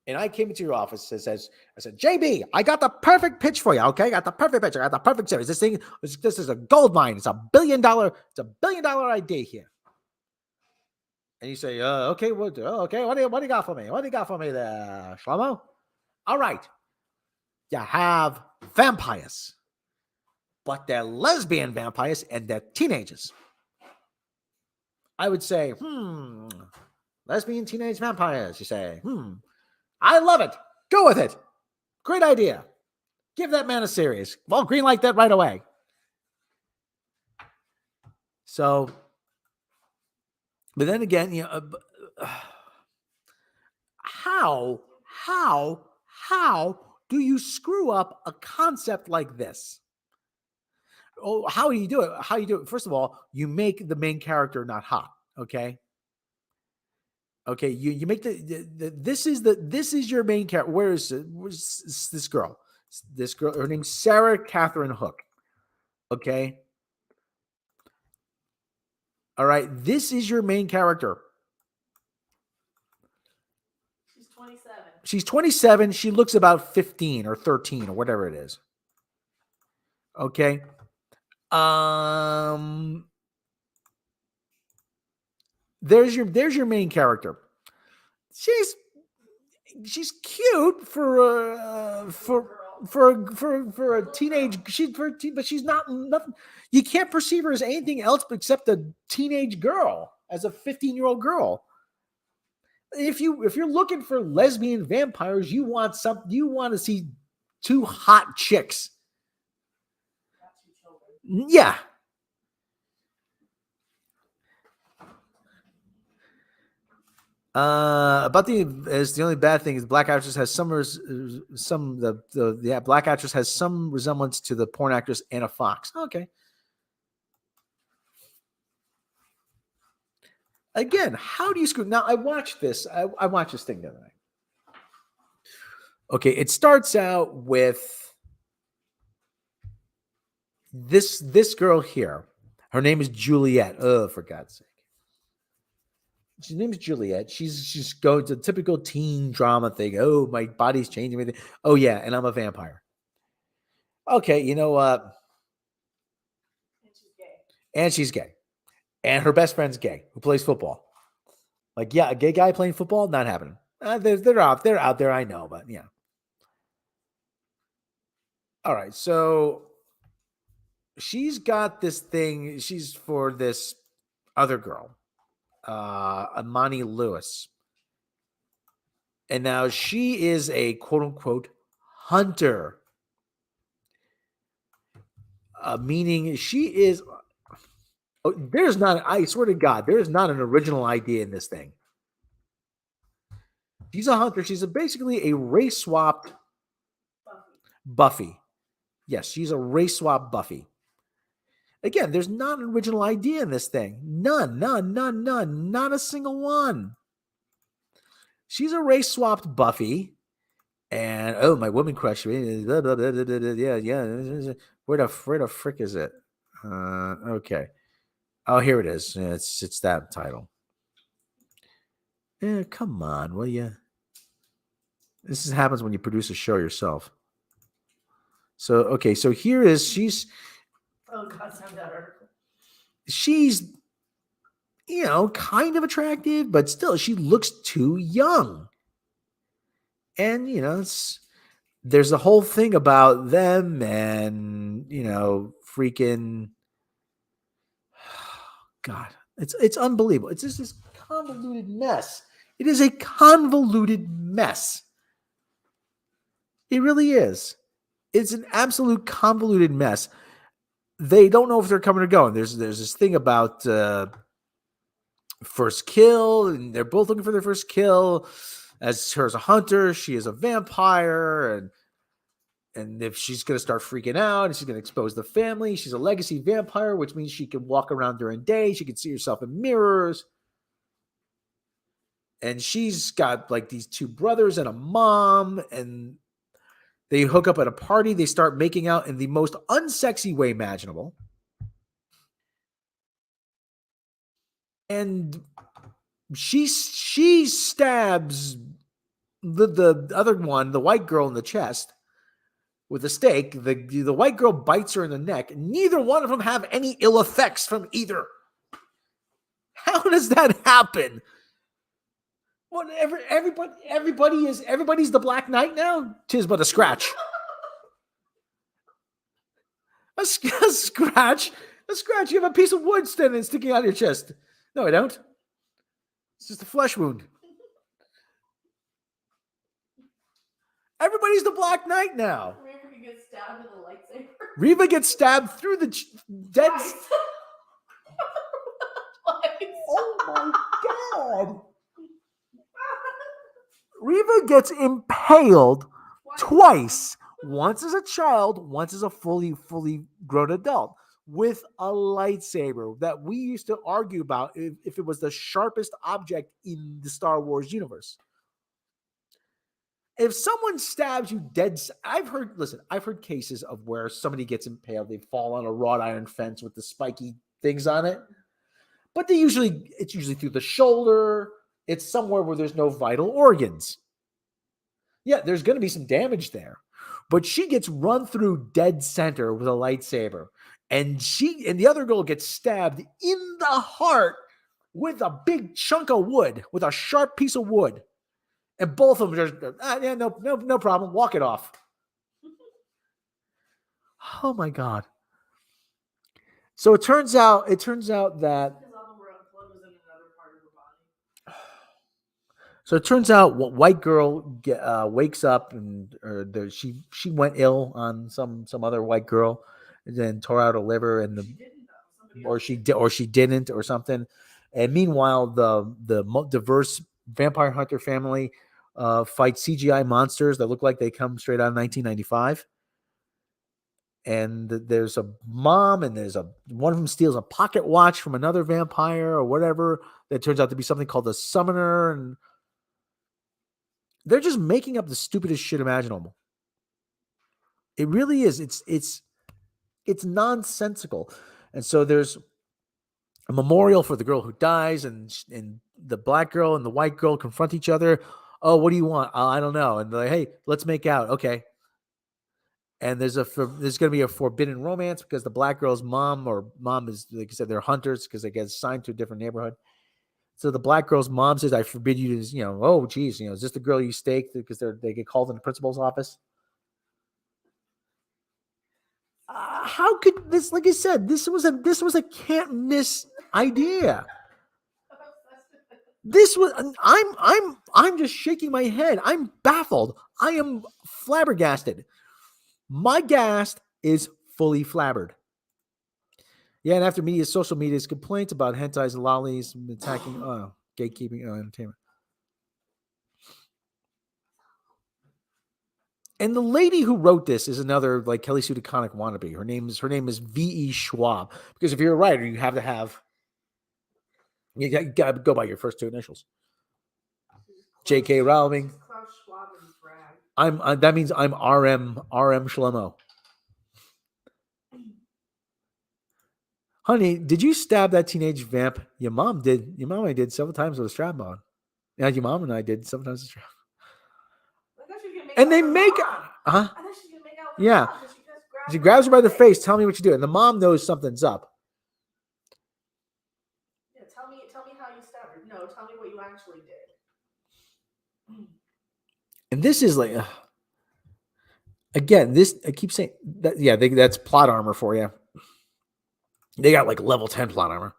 And I came into your office and I said, JB, I got the perfect pitch for you. Okay, I got the perfect pitch. I got the perfect series. This is a gold mine. It's $1 billion. It's $1 billion idea here. And you say, okay, what do you got for me? What do you got for me there, Shlomo? All right, you have vampires, but they're lesbian vampires and they're teenagers. I would say, lesbian teenage vampires. You say, I love it. Go with it. Great idea. Give that man a series. Well, green light that right away. So, but then again, how do you screw up a concept like this? Oh, how do you do it? First of all, you make the main character not hot. Okay. You make this is your main character. Where's this girl? This girl, her name's Sarah Catherine Hook. Okay. All right. This is your main character. She's 27. She's 27. She looks about 15 or 13 or whatever it is. Okay. There's your main character. She's cute for for a teenage, but she's not nothing. You can't perceive her as anything else except a teenage girl, as a 15-year-old girl. If you're looking for lesbian vampires, you want to see two hot chicks. Yeah. About the only bad thing is black actress has black actress has some resemblance to the porn actress N.A.P.S. Okay. Again, how do you screw? Now I watched this. I watched this thing the other night. Okay, it starts out with this girl here. Her name is Juliet. Oh, for God's sake. Her name is Juliet. She's going to the typical teen drama thing. Oh, my body's changing. Everything. Oh yeah, and I'm a vampire. Okay, you know what? And she's gay. And her best friend's gay, who plays football. Like, yeah, a gay guy playing football, not happening. They're out there. I know, but yeah. All right, so she's got this thing. She's for this other girl, Amani Lewis. And now she is a quote unquote hunter. Meaning she is. Oh, there's not, I swear to God, there is not an original idea in this thing. She's a hunter. She's basically a race swapped Buffy. Yes, she's a race swap Buffy. Again, there's not an original idea in this thing. None. Not a single one. She's a race swapped Buffy. And oh, my woman crush. Yeah. Where the frick is it? Okay. Oh, here it is. Yeah, it's that title. Yeah, come on, will you? This happens when you produce a show yourself. So okay, so here is she's. Oh God, sound better. She's, kind of attractive, but still, she looks too young. And there's a whole thing about them, and freaking. God, it's unbelievable. It's just this convoluted mess. It is a convoluted mess. It really is. It's an absolute convoluted mess. They don't know if they're coming or going. There's this thing about first kill, and they're both looking for their first kill. As her as a hunter, she is a vampire, and if she's going to start freaking out and she's going to expose the family, she's a legacy vampire, which means she can walk around during day. She can see herself in mirrors. And she's got like these two brothers and a mom, and they hook up at a party. They start making out in the most unsexy way imaginable. And she stabs the other one, the white girl, in the chest with a stake. The white girl bites her in the neck. Neither one of them have any ill effects from either. How does that happen? What, everybody's the Black Knight now? 'Tis but a scratch. A scratch. You have a piece of wood sticking out of your chest. No, I don't. It's just a flesh wound. Everybody's the Black Knight now. Reva gets stabbed with a lightsaber. Reva gets stabbed through the dead. Oh my God. Reva gets impaled twice. Once as a child, once as a fully grown adult, with a lightsaber that we used to argue about if it was the sharpest object in the Star Wars universe. If someone stabs you dead, I've heard cases of where somebody gets impaled, they fall on a wrought iron fence with the spiky things on it. But it's usually through the shoulder. It's somewhere where there's no vital organs. Yeah, there's going to be some damage there. But she gets run through dead center with a lightsaber. And the other girl gets stabbed in the heart with a big chunk of wood, with a sharp piece of wood. And both of them just, no problem. Walk it off. Oh my god. So it turns out that white girl wakes up and she went ill on some other white girl, and then tore out her liver, and she didn't or something. And meanwhile, the diverse vampire hunter family fights CGI monsters that look like they come straight out of 1995. And there's a mom, and one of them steals a pocket watch from another vampire or whatever. That turns out to be something called a summoner, and they're just making up the stupidest shit imaginable. It really is. It's nonsensical. And so there's a memorial for the girl who dies, and the black girl and the white girl confront each other. Oh, what do you want? I don't know. And they're like, hey, let's make out. Okay. And there's going to be a forbidden romance because the black girl's mom is, like I said, they're hunters because they get assigned to a different neighborhood. So the black girl's mom says, I forbid you to, oh, geez, is this the girl you staked? Because they get called in the principal's office. How could this, like I said, this was a can't miss idea. I'm just shaking my head. I'm baffled. I am flabbergasted. My gast is fully flabbered. Yeah, and after social media's complaints about hentais and lollies attacking gatekeeping entertainment. And the lady who wrote this is another like Kelly Sue DeConnick wannabe. Her name is V.E. Schwab. Because if you're a writer, you got to go by your first two initials. J.K. Rowling. That means I'm R.M. Shlomo. Honey, did you stab that teenage vamp? Your mom did. Your mom and I did several times with a strap on. Yeah, your mom and I did sometimes with a strap. And they make yeah. She grabs her by the face. Tell me what you do, and the mom knows something's up. Yeah, tell me how you stabbed her. No, tell me what you actually did. And this is like, again, this I keep saying that. Yeah, that's plot armor for you. They got like level 10 plot armor.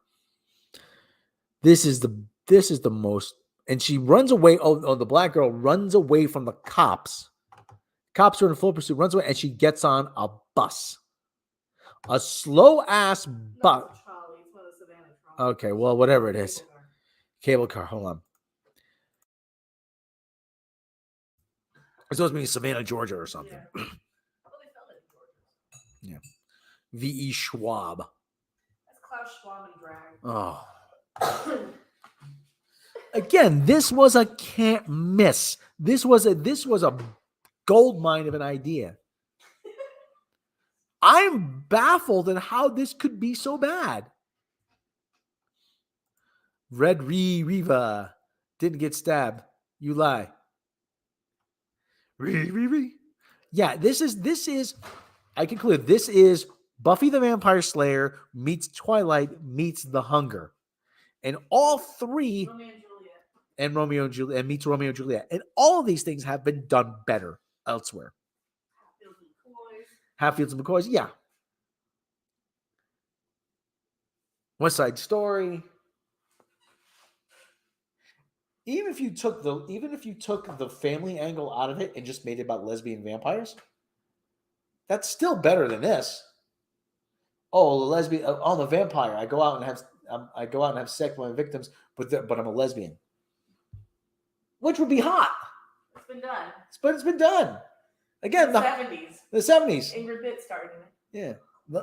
This is the most, and she runs away. Oh, the black girl runs away from the cops. Cops are in full pursuit, runs away, and she gets on a bus. A slow ass bus. Okay, well, whatever it is. Cable car. Hold on. It's supposed to be Savannah, Georgia or something. Yeah. V.E. Schwab. That's Klaus Schwab and drag. Oh. Again, this was a can't miss. This was a gold mine of an idea. I'm baffled at how this could be so bad. Red Riva didn't get stabbed. You lie. Yeah, this is I conclude this is Buffy the Vampire Slayer meets Twilight meets The Hunger. And all three Romeo and Juliet and meets Romeo and Juliet. And all of these things have been done better elsewhere. Hatfields and McCoys, yeah. West Side Story. Even if you took the family angle out of it and just made it about lesbian vampires, that's still better than this. Oh, the lesbian. Oh, I'm a vampire. I go out and have sex with my victims, but I'm a lesbian, which would be hot. It's been done. But it's been done. Again, the 70s. The 70s. Ingrid Bitt started it. Yeah.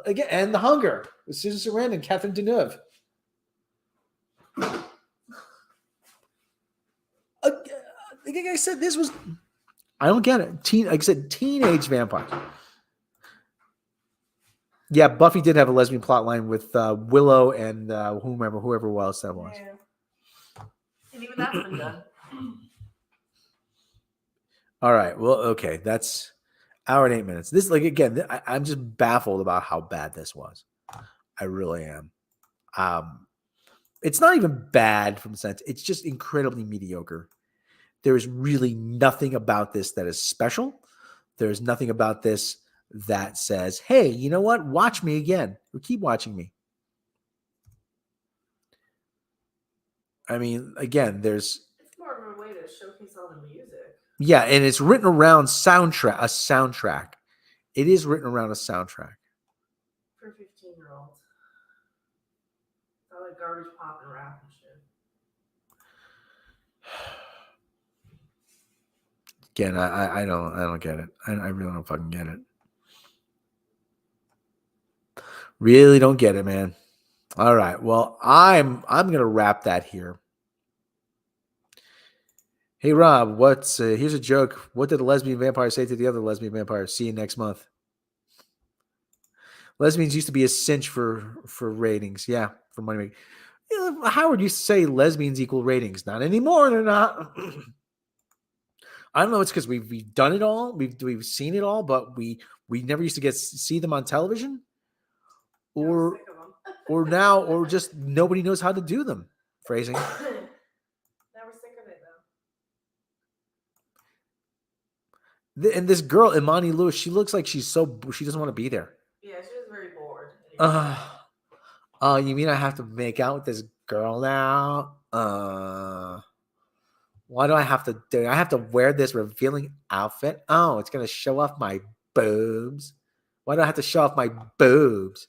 Again, and The Hunger with Susan Sarandon and Catherine Deneuve. Like I said, this was. I don't get it. Like I said, teenage vampires. Yeah, Buffy did have a lesbian plotline with Willow and whoever else that was. Yeah. And even that's been done. All right. Well, okay. That's hour and 8 minutes. This, like, again, I'm just baffled about how bad this was. I really am. It's not even bad from the sense. It's just incredibly mediocre. There is really nothing about this that is special. There's nothing about this that says, hey, you know what? Watch me again, or keep watching me. I mean, again, there's... It's more of a way to showcase all the music. Yeah, and it's written around a soundtrack. It is written around a soundtrack. For 15-year-olds. It's all like garbage pop and rap and shit. Again, I don't get it. I really don't fucking get it. Really don't get it, man. All right. Well, I'm gonna wrap that here. Hey Rob, here's a joke. What did the lesbian vampire say to the other lesbian vampire? See you next month. Lesbians used to be a cinch for ratings. Yeah, for money making. You know, Howard used to say lesbians equal ratings. Not anymore. They're not. I don't know. It's because we've done it all. We've seen it all, but we never used to see them on television, or now, or just nobody knows how to do them. Phrasing. Now we're sick of it though. And this girl, Imani Lewis, she looks like she doesn't want to be there. Yeah, she was very bored. You mean I have to make out with this girl now? Why do I have to do? I have to wear this revealing outfit? Oh, it's gonna show off my boobs. Why do I have to show off my boobs?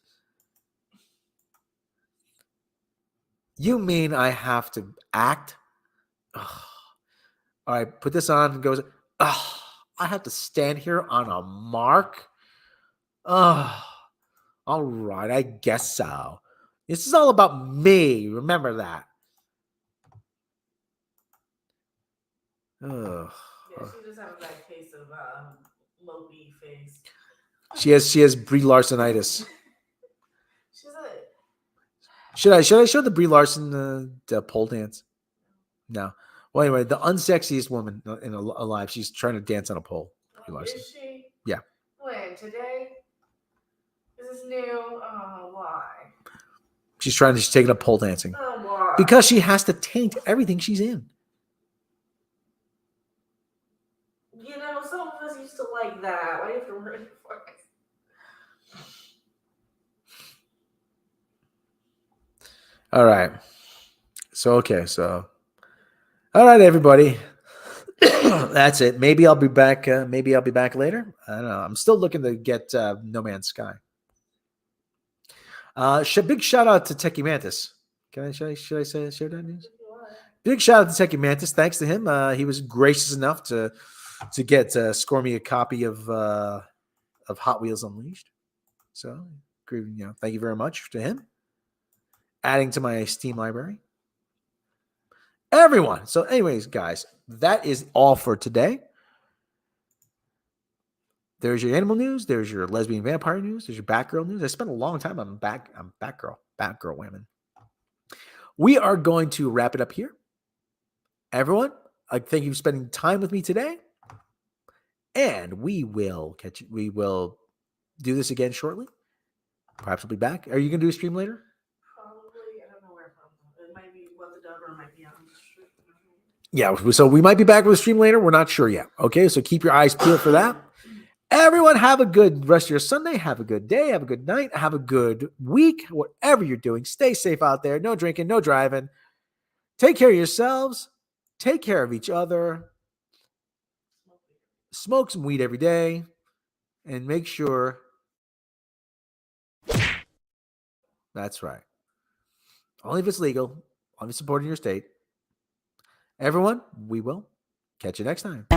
You mean I have to act? Ugh. All right, put this on and goes. Ugh. I have to stand here on a mark. Ugh. All right, I guess so. This is all about me. Remember that. Ugh. Yeah, she just has a bad case of mopey face. She has Brie Larsonitis. She's a... Should I show the Brie Larson the pole dance? No. Well, anyway, the unsexiest woman alive. She's trying to dance on a pole. Brie Larson. Is she? Yeah. When? Today? Is this new? Oh, why? She's taking up pole dancing. Oh, why? Because she has to taint everything she's in. You know, some of us used to like that. Why do you have to ruin it for us? All right. All right, everybody. That's it. Maybe I'll be back. Maybe I'll be back later. I don't know. I'm still looking to get No Man's Sky. Big shout out to Techie Mantis. Should I share that news? Big shout out to Techie Mantis. Thanks to him. He was gracious enough to score me a copy of Hot Wheels Unleashed. So, thank you very much to him. Adding to my Steam library. Everyone. So, anyways, guys, that is all for today. There's your animal news. There's your lesbian vampire news. There's your Batgirl news. I spent a long time on Batgirl women. We are going to wrap it up here. Everyone, I thank you for spending time with me today. And we will do this again shortly. Perhaps we'll be back. Are you going to do a stream later? Probably. I don't know where from. It might be what the Dover might be on the street. Yeah, so we might be back with a stream later. We're not sure yet. Okay, so keep your eyes peeled for that. Everyone, have a good rest of your Sunday. Have a good day. Have a good night. Have a good week. Whatever you're doing, stay safe out there. No drinking, no driving. Take care of yourselves. Take care of each other. Smoke some weed every day. And make sure. That's right. Only if it's legal. Only supporting your state. Everyone, we will catch you next time.